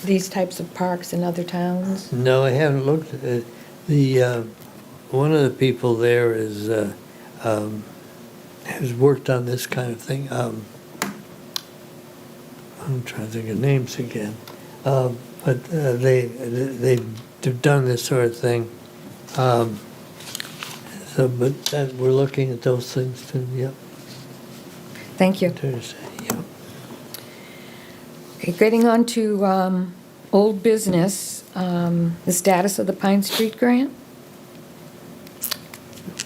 These types of parks in other towns? No, I haven't looked at it. One of the people there has worked on this kind of thing. I'm trying to think of names again. But they've done this sort of thing. But we're looking at those things too, yep. Thank you. Thursday, yep. Okay, getting on to old business, the status of the Pine Street grant?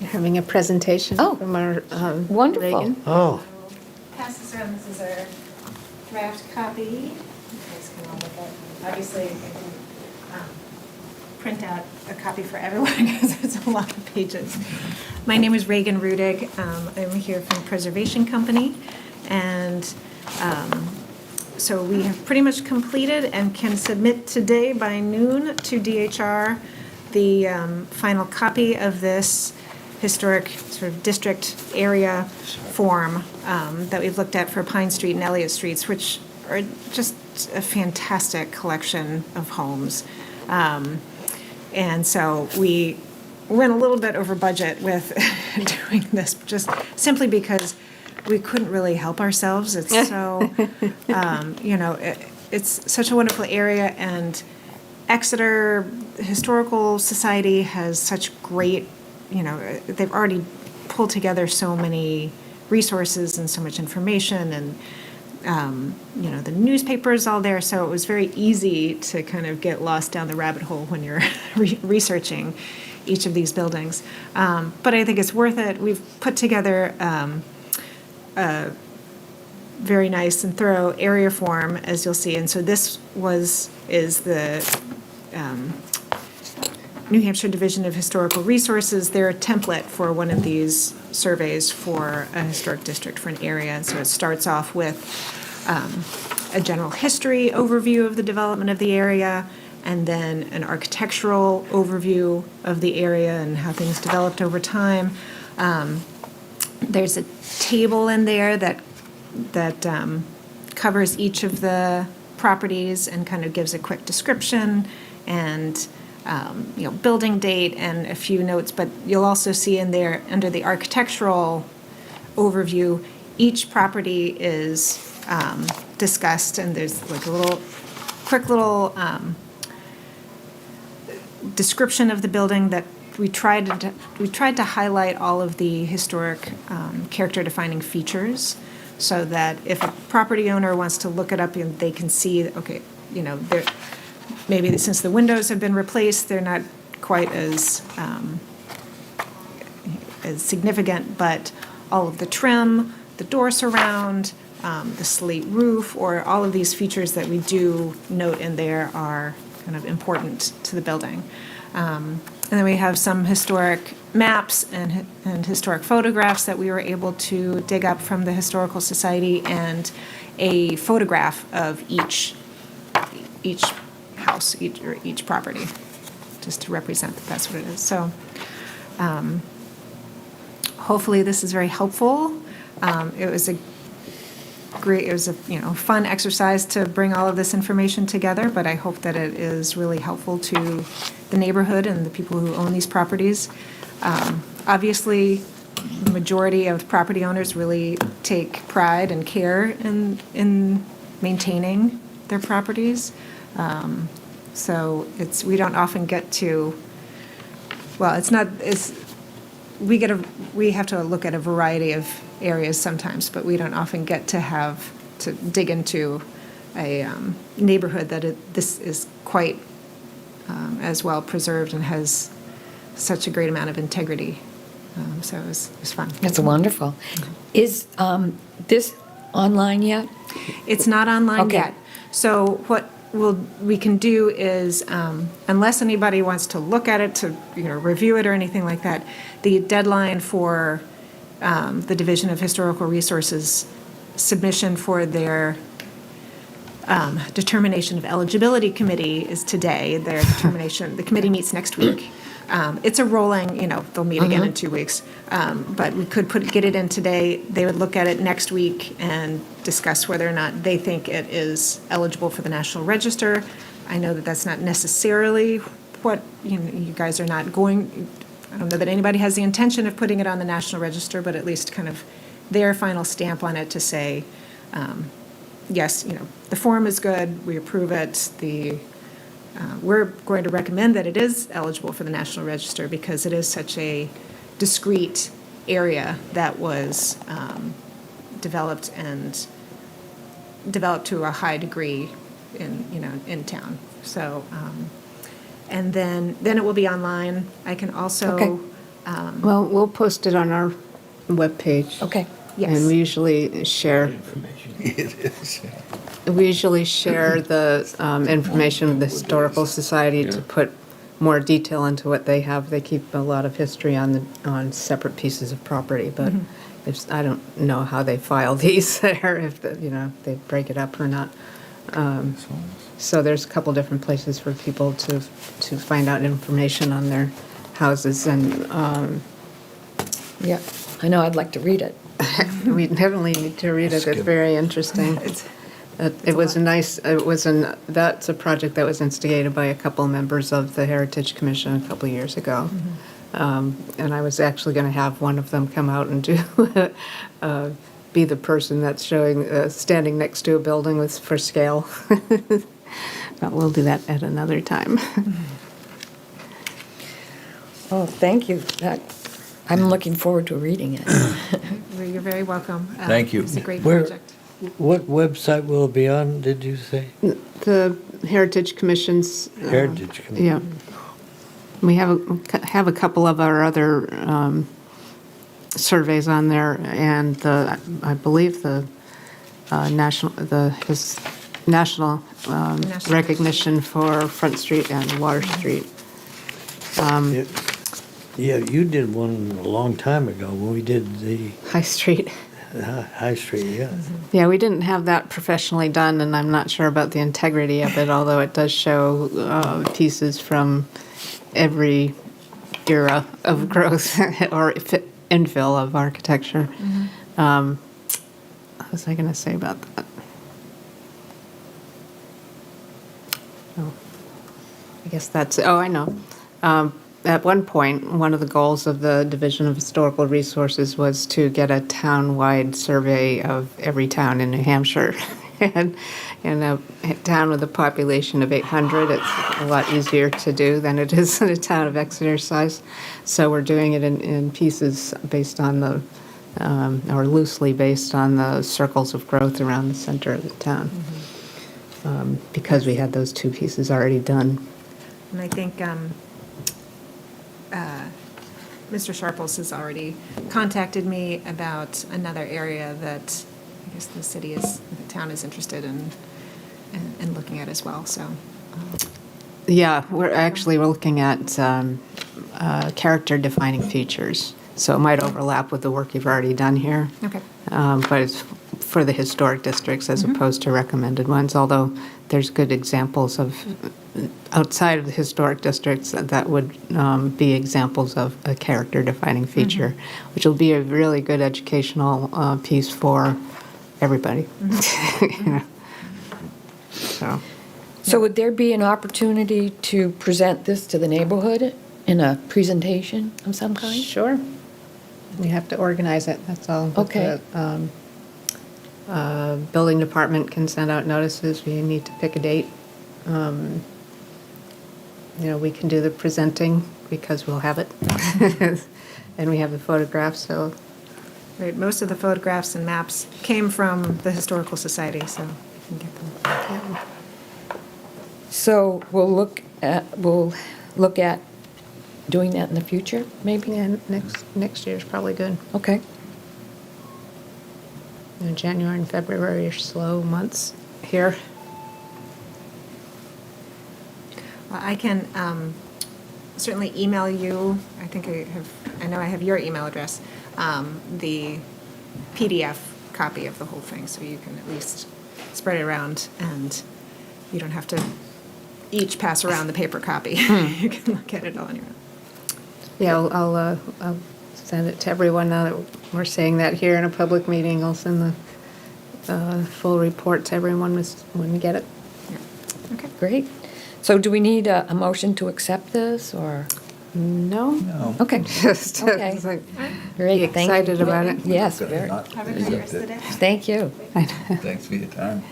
Having a presentation Oh, from our wonderful. Reagan. Oh, Pass this around, this is our draft copy. You guys can all look at it. Obviously, I can print out a copy for everyone because it's a lot of pages. My name is Reagan Rudig. I'm here from Preservation Company, and so we have pretty much completed and can submit today by noon to DHR the final copy of this historic sort of district area form that we've looked at for Pine Street and Elliott Streets, which are just a fantastic collection of homes. And so we went a little bit over budget with doing this, just simply because we couldn't really help ourselves. It's so, it's such a wonderful area, and Exeter Historical Society has such great, they've already pulled together so many resources and so much information, and the newspaper's all there, so it was very easy to kind of get lost down the rabbit hole when you're researching each of these buildings. But I think it's worth it. We've put together a very nice and thorough area form, as you'll see. And so this is the New Hampshire Division of Historical Resources, their template for one of these surveys for a historic district, for an area. And so it starts off with a general history overview of the development of the area, and then an architectural overview of the area and how things developed over time. There's a table in there that covers each of the properties and kind of gives a quick description and building date and a few notes. But you'll also see in there, under the architectural overview, each property is discussed, and there's like a quick little description of the building that we tried to highlight all of the historic character-defining features, so that if a property owner wants to look it up, they can see, okay, maybe since the windows have been replaced, they're not quite as significant, but all of the trim, the door surround, the slate roof, or all of these features that we do note in there are kind of important to the building. And then we have some historic maps and historic photographs that we were able to dig up from the Historical Society, and a photograph of each house, each property, just to represent that that's what it is. So hopefully this is very helpful. It was a fun exercise to bring all of this information together, but I hope that it is really helpful to the neighborhood and the people who own these properties. Obviously, the majority of property owners really take pride and care in maintaining their properties. So we don't often get to, well, we have to look at a variety of areas sometimes, but we don't often get to dig into a neighborhood that this is quite as well preserved and has such a great amount of integrity. So it was fun. That's wonderful. Is this online yet? It's not online Okay. yet. So what we can do is, unless anybody wants to look at it, to review it or anything like that, the deadline for the Division of Historical Resources submission for their determination of eligibility committee is today. Their determination, the committee meets next week. It's a rolling, they'll meet again in 2 weeks. But we could get it in today. They would look at it next week and discuss whether or not they think it is eligible for the National Register. I know that that's not necessarily what, you guys are not going, I don't know that anybody has the intention of putting it on the National Register, but at least kind of their final stamp on it to say, yes, the form is good, we approve it, we're going to recommend that it is eligible for the National Register because it is such a discrete area that was developed to a high degree in town. So, and then it will be online. I can also, Okay. Well, we'll post it on our webpage. Okay. yes. And we usually share the information with the Historical Society to put more detail into what they have. They keep a lot of history on separate pieces of property, but I don't know how they file these there, if they break it up or not. So there's a couple different places for people to find out information on their houses, and Yeah. I know, I'd like to read it. we definitely need to read it. It's very interesting. That's a project that was instigated by a couple members of the Heritage Commission a couple years ago. And I was actually going to have one of them come out and be the person that's showing, standing next to a building for scale. But we'll do that at another time. Oh, thank you. I'm looking forward to reading it. You're very welcome. Thank you. It's a great Where- project. What website will it be on, did you say? The Heritage Commission's. Heritage Commission? Yeah. We have a couple of our other surveys on there, and I believe the his national National. recognition for Front Street and Water Street. Yeah, you did one a long time ago when we did the High Street. High Street, yeah. Yeah, we didn't have that professionally done, and I'm not sure about the integrity of it, although it does show pieces from every era of growth or infill of architecture. What was I going to say about that? Oh, I guess that's, oh, I know. At one point, one of the goals of the Division of Historical Resources was to get a town-wide survey of every town in New Hampshire. And in a town with a population of 800, it's a lot easier to do than it is in a town of Exeter size. So we're doing it in pieces based on the, or loosely based on the circles of growth around the center of the town. Because we had those two pieces already done. And I think Mr. Sharples has already contacted me about another area that I guess the town is interested in looking at as well, so. Yeah, we're looking at character-defining features, so it might overlap with the work you've already done here. Okay. But it's for the historic districts as opposed to recommended ones, although there's good examples of, outside of the historic districts, that would be examples of a character-defining feature, which will be a really good educational piece for everybody. Yeah. So would there be an opportunity to present this to the neighborhood in a presentation of some kind? Sure. We have to organize it, that's all. Okay. The building department can send out notices, we need to pick a date. We can do the presenting because we'll have it. And we have the photographs, so. Right, most of the photographs and maps came from the Historical Society, so we can get them. So we'll look at doing that in the future, maybe? Yeah, next year's probably good. Okay. January and February are slow months here. Well, I can certainly email you, I know I have your email address, the PDF copy of the whole thing, so you can at least spread it around, and you don't have to each pass around the paper copy. You can look at it all on your own. Yeah, I'll send it to everyone now that we're saying that here in a public meeting. I'll send the full report to everyone when we get it. Okay. Great. So do we need a motion to accept this, or? No? No. Okay. Just Okay. like, Great, be thank you. excited about it. Yes, Good very. not Have a great rest of the day. Thank you. Thanks for your time.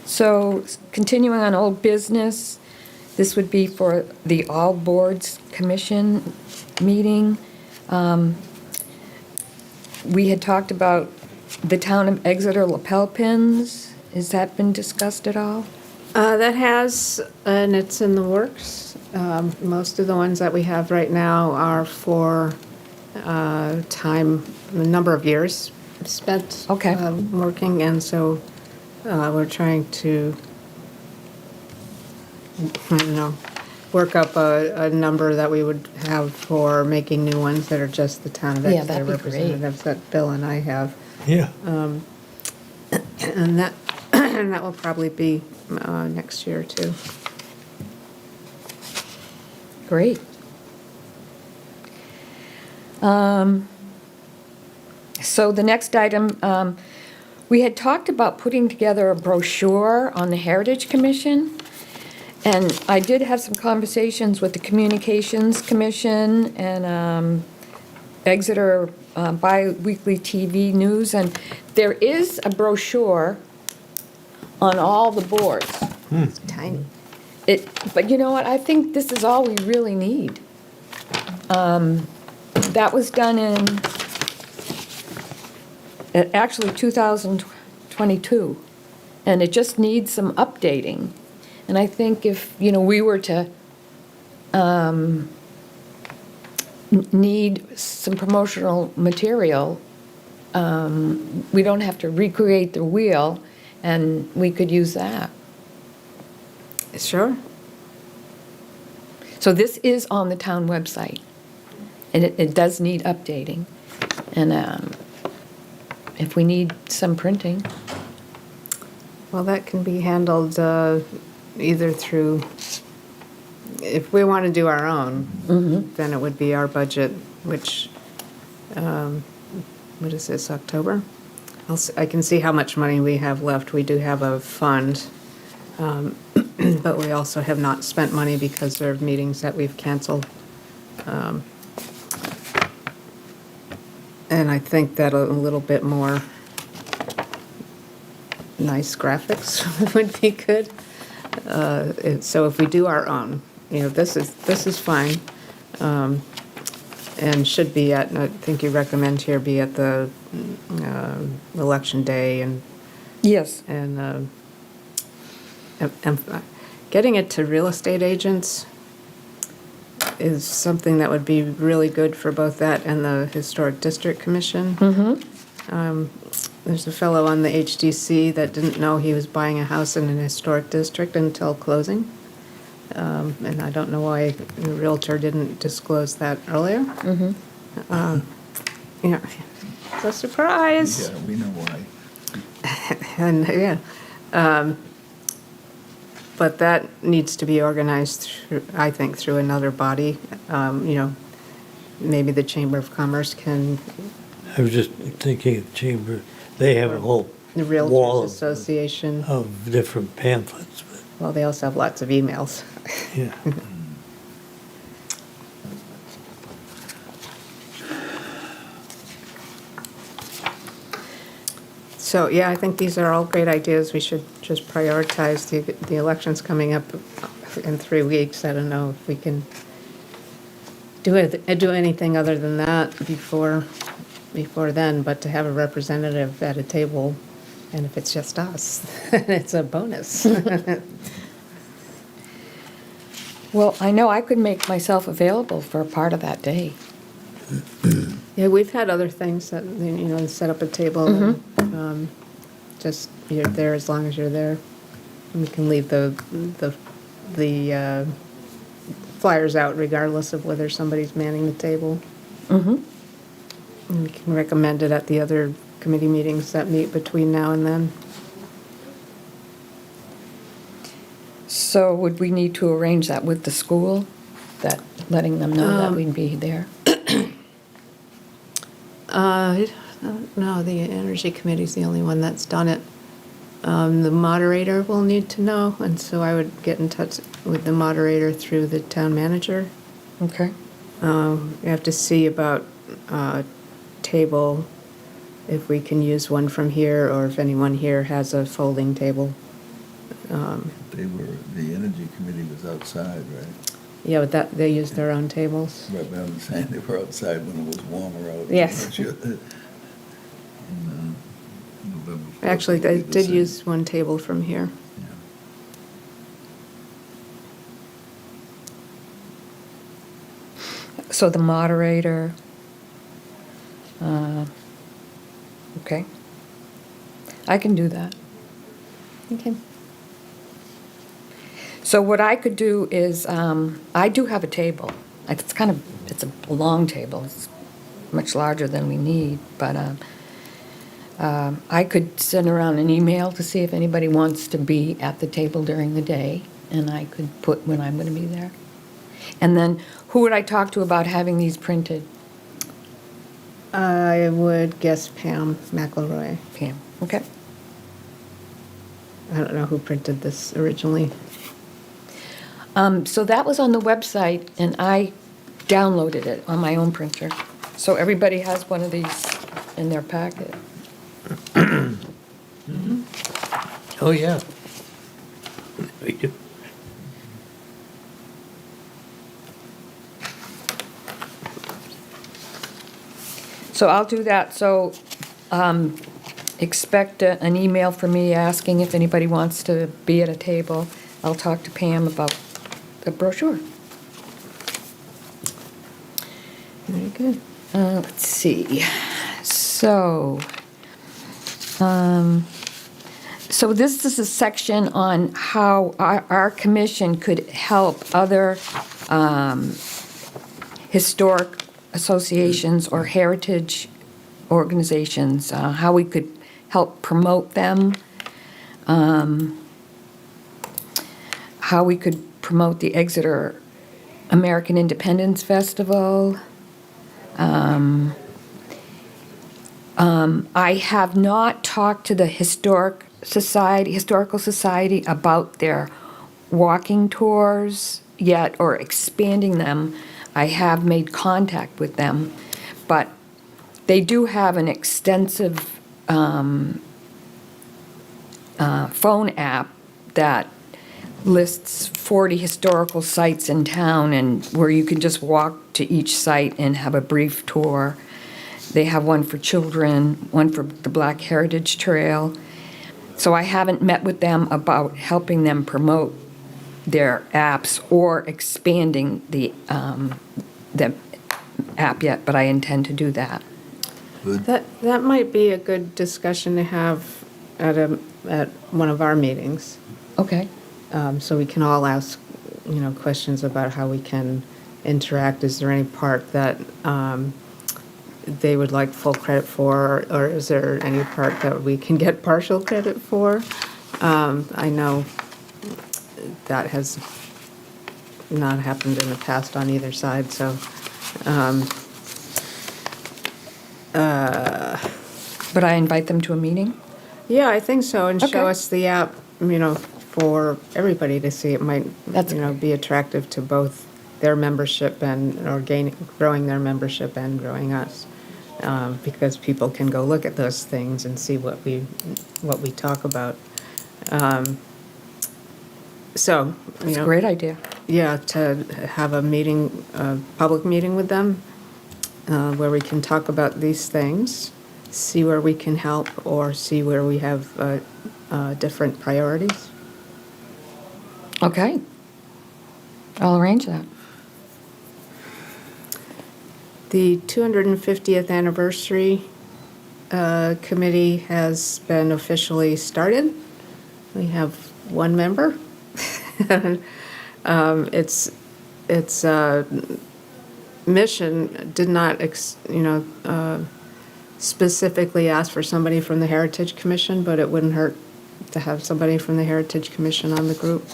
So continuing on old business, this would be for the All Boards Commission meeting. We had talked about the town of Exeter lapel pins. Has that been discussed at all? That has, and it's in the works. Most of the ones that we have right now are for a number of years spent Okay. working, and so we're trying to, I don't know, work up a number that we would have for making new ones that are just the town of Yeah, Exeter that'd be great. representatives that Bill and I have. Yeah. And that, and that will probably be next year too. Great. So the next item, we had talked about putting together a brochure on the Heritage Commission. And I did have some conversations with the Communications Commission and Exeter bi-weekly TV news. And there is a brochure on all the boards. Tiny. But you know what, I think this is all we really need. That was done in, actually 2022, and it just needs some updating. And I think if, we were to need some promotional material, we don't have to recreate the wheel, and we could use that. Sure. So this is on the town website, and it does need updating. And if we need some printing, Well, that can be handled either through, if we want to do our own, then it would be our budget, which, what is this, October? I can see how much money we have left. We do have a fund, but we also have not spent money because there are meetings that we've canceled. And I think that a little bit more nice graphics would be good. So if we do our own, this is fine. And should be at, I think you recommend here, be at the election day and yes. Getting it to real estate agents is something that would be really good for both that and the Historic District Commission. There's a fellow on the HDC that didn't know he was buying a house in an historic district until closing. And I don't know why the Realtor didn't disclose that earlier. It's a surprise. Yeah, we know why. And, but that needs to be organized through, I think, through another body. Maybe the Chamber of Commerce can, I was just thinking of Chamber, they have a whole the wall Realtors of- Association. of different pamphlets, but, Well, they also have lots of emails. yeah. So, yeah, I think these are all great ideas. We should just prioritize the elections coming up in 3 weeks. I don't know if we can do anything other than that before then, but to have a representative at a table, and if it's just us, it's a bonus. Well, I know I could make myself available for a part of that day. Yeah, we've had other things that, set up a table and just, you're there as long as you're there. And we can leave the flyers out regardless of whether somebody's manning the table. And we can recommend it at the other committee meetings that meet between now and then. So would we need to arrange that with the school, that letting them know that we'd be there? I don't know, the Energy Committee's the only one that's done it. The moderator will need to know, and so I would get in touch with the moderator through the town manager. Okay. We have to see about table, if we can use one from here, or if anyone here has a folding table. The Energy Committee was outside, right? Yeah, but they use their own tables. Right, but I'm saying they were outside when it was warmer out. Yes. In, November 4th, Actually, they it'll be the did same. use one table from here. Yeah. So the moderator, okay. I can do that. Okay. So what I could do is, I do have a table. It's a long table. It's much larger than we need, but I could send around an email to see if anybody wants to be at the table during the day, and I could put when I'm going to be there. And then, who would I talk to about having these printed? I would guess Pam McElroy. Pam, okay. I don't know who printed this originally. So that was on the website, and I downloaded it on my own printer. So everybody has one of these in their packet. Oh, yeah. We do. So I'll do that. So expect an email from me asking if anybody wants to be at a table. I'll talk to Pam about the brochure. Good. Let's see. So, so this is a section on how our commission could help other historic associations or heritage organizations, how we could help promote them, how we could promote the Exeter American Independence Festival. I have not talked to the Historical Society about their walking tours yet, or expanding them. I have made contact with them, but they do have an extensive phone app that lists 40 historical sites in town, and where you can just walk to each site and have a brief tour. They have one for children, one for the Black Heritage Trail. So I haven't met with them about helping them promote their apps or expanding the app yet, but I intend to do that. That might be a good discussion to have at one of our meetings. Okay. So we can all ask, questions about how we can interact. Is there any part that they would like full credit for, or is there any part that we can get partial credit for? I know that has not happened in the past on either side, so. But I invite them to a meeting? Yeah, I think so, and Okay. show us the app, for everybody to see. It might, be attractive to both their membership or growing their membership and growing us. Because people can go look at those things and see what we talk about. So, It's a great idea. yeah, to have a meeting, a public meeting with them, where we can talk about these things, see where we can help, or see where we have different priorities. Okay. I'll arrange that. The 250th anniversary committee has been officially started. We have one member. Its mission did not, specifically ask for somebody from the Heritage Commission, but it wouldn't hurt to have somebody from the Heritage Commission on the group.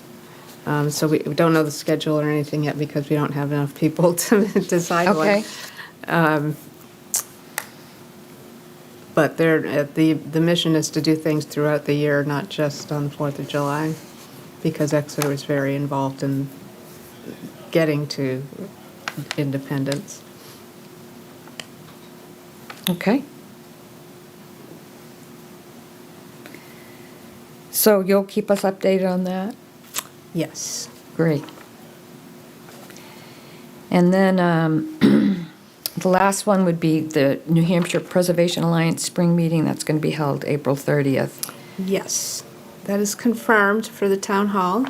So we don't know the schedule or anything yet because we don't have enough people to decide what. Okay. But the mission is to do things throughout the year, not just on the 4th of July, because Exeter is very involved in getting to independence. Okay. So you'll keep us updated on that? Yes. Great. And then the last one would be the New Hampshire Preservation Alliance Spring Meeting. That's going to be held April 30th. Yes. That is confirmed for the town hall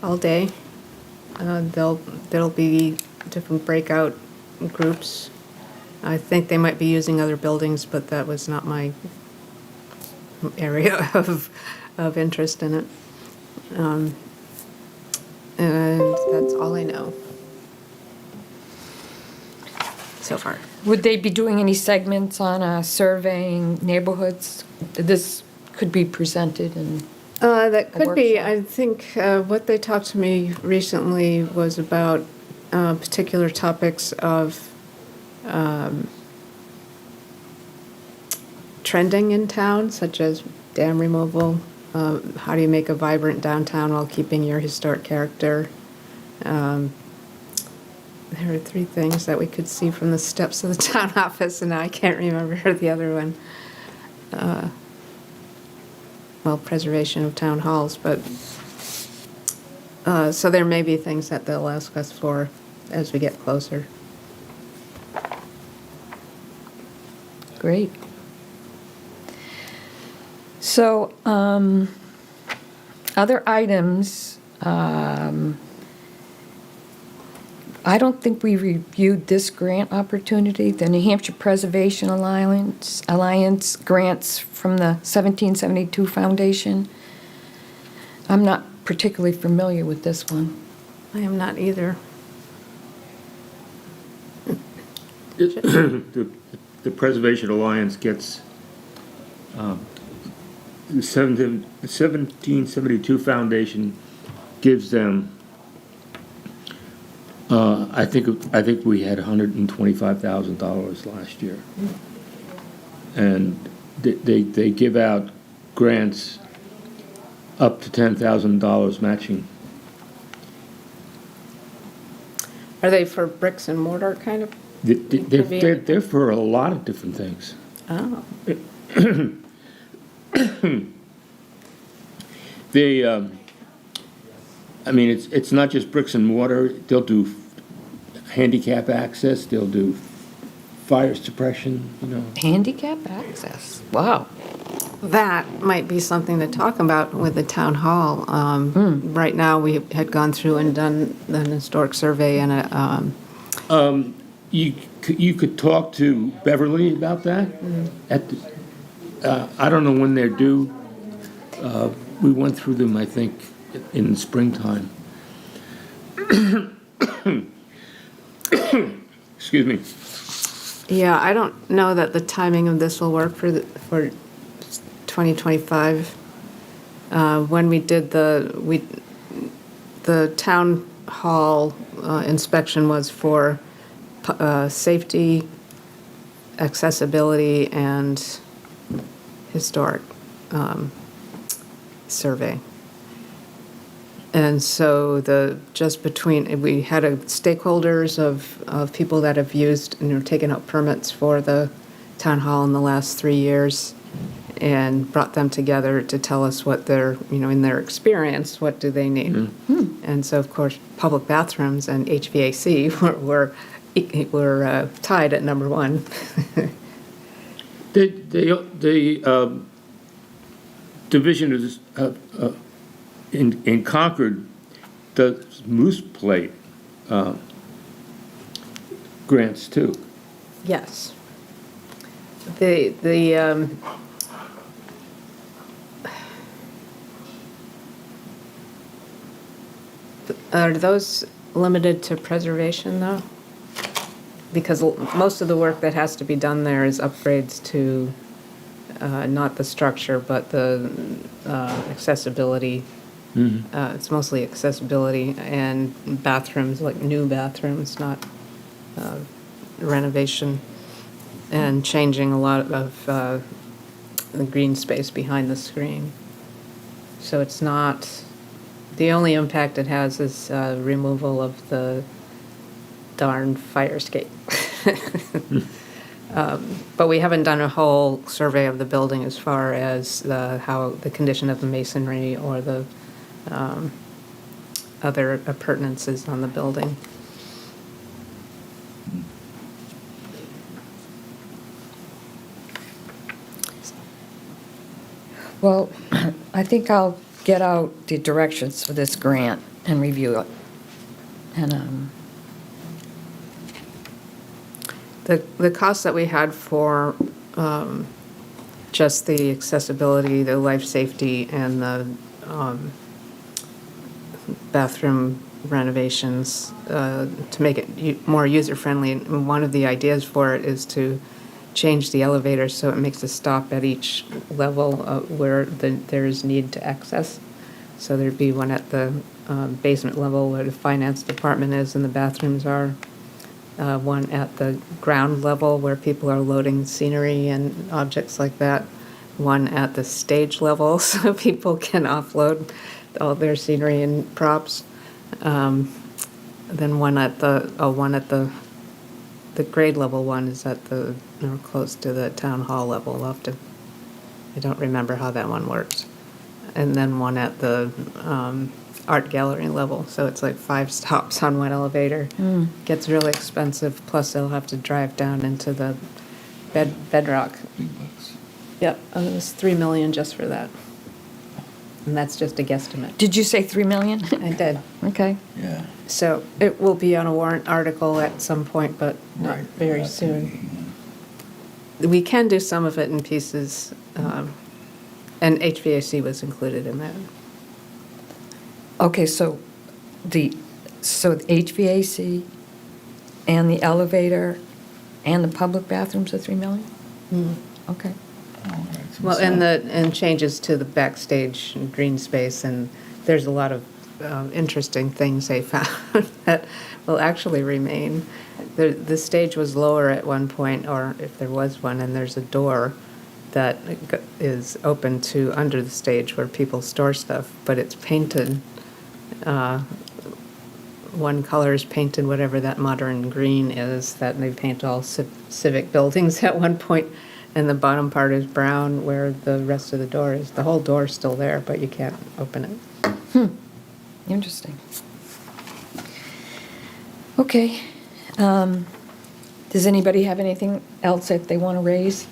all day. There'll be different breakout groups. I think they might be using other buildings, but that was not my area of interest in it. And that's all I know so far. Would they be doing any segments on surveying neighborhoods? This could be presented and... That could be. workshop. I think what they talked to me recently was about particular topics of trending in town, such as dam removal. How do you make a vibrant downtown while keeping your historic character? There are 3 things that we could see from the steps of the town office, and now I can't remember the other one. Well, preservation of town halls, but so there may be things that they'll ask us for as we get closer. Great. So, other items, I don't think we reviewed this grant opportunity, the New Hampshire Preservation Alliance grants from the 1772 Foundation. I'm not particularly familiar with this one. I am not either. The Preservation Alliance gets, the 1772 Foundation gives them, I think we had $125,000 last year. And they give out grants up to $10,000 matching. Are they for bricks and mortar kind of? They're for a lot of different things. Oh, They, I mean, it's not just bricks and mortar. They'll do handicap access. They'll do fire suppression, you know. Handicap access, wow. that might be something to talk about with the town hall. Right now, we had gone through and done an historic survey and a, You could talk to Beverly about that. I don't know when they're due. We went through them, I think, in the springtime. Excuse me. yeah, I don't know that the timing of this will work for 2025. When we did the town hall inspection was for safety, accessibility, and historic survey. And so we had stakeholders of people that have used and taken out permits for the town hall in the last 3 years and brought them together to tell us what in their experience, what do they need. And so, of course, public bathrooms and HVAC were tied at number one. The division in Concord does Moose Plate grants too. Yes. Are those limited to preservation, though? Because most of the work that has to be done there is upgrades to not the structure, but the accessibility. It's mostly accessibility and bathrooms, like new bathrooms, not renovation, and changing a lot of the green space behind the screen. So it's not, the only impact it has is removal of the darn fire escape. But we haven't done a whole survey of the building as far as how the condition of the masonry or the other appurtenances on the building. Well, I think I'll get out the directions for this grant and review it. And, The cost that we had for just the accessibility, the life safety, and the bathroom renovations to make it more user-friendly, and one of the ideas for it is to change the elevator so it makes a stop at each level where there is need to access. So there'd be one at the basement level where the finance department is and the bathrooms are. One at the ground level where people are loading scenery and objects like that. One at the stage level so people can offload all their scenery and props. Then one at the grade level one is at close to the town hall level. I don't remember how that one works. And then one at the art gallery level, so it's like 5 stops on one elevator. Gets really expensive, plus they'll have to drive down into the bedrock. Big bucks. Yep, it was $3 million just for that. And that's just a guesstimate. Did you say 3 million? I did. Okay. Yeah. So it will be on a warrant article at some point, but not Right. very soon. We can do some of it in pieces, and HVAC was included in that. Okay, so the HVAC and the elevator and the public bathrooms are 3 million? Okay. Well, and changes to the backstage and green space, and there's a lot of interesting things they found that will actually remain. The stage was lower at one point, or if there was one, and there's a door that is open to under the stage where people store stuff, but it's painted. One color is painted whatever that modern green is, that they paint all civic buildings at one point, and the bottom part is brown where the rest of the door is. The whole door's still there, but you can't open it. Interesting. Okay. Does anybody have anything else that they want to raise?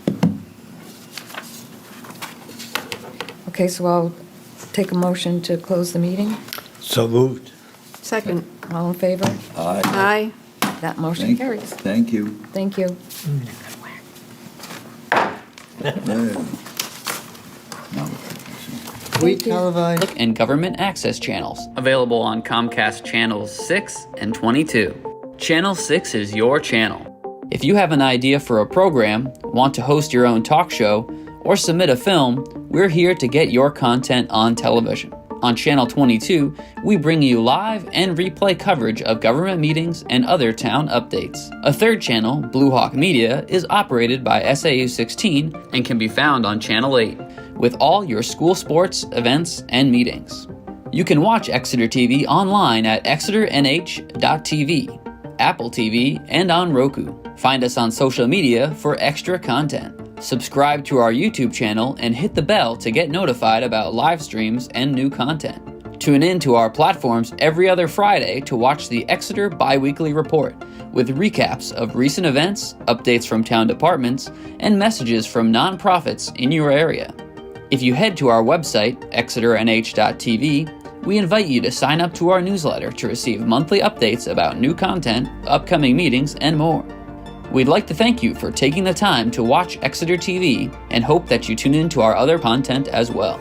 Okay, so I'll take a motion to close the meeting. So moved. Second. All in favor? Aye. That motion Thank carries. thank you. Thank you. Yeah. No. We televise. And government access channels, available on Comcast channels 6 and 22. Channel 6 is your channel. If you have an idea for a program, want to host your own talk show, or submit a film, we're here to get your content on television. On Channel 22, we bring you live and replay coverage of government meetings and other town updates. A third channel, Blue Hawk Media, is operated by SAU 16 and can be found on Channel 8, with all your school sports, events, and meetings. You can watch Exeter TV online at exeternh.tv, Apple TV, and on Roku. Find us on social media for extra content. Subscribe to our YouTube channel and hit the bell to get notified about live streams and new content. Tune in to our platforms every other Friday to watch the Exeter Biweekly Report, with recaps of recent events, updates from town departments, and messages from nonprofits in your area. If you head to our website, exeternh.tv, we invite you to sign up to our newsletter to receive monthly updates about new content, upcoming meetings, and more. We'd like to thank you for taking the time to watch Exeter TV and hope that you tune in to our other content as well.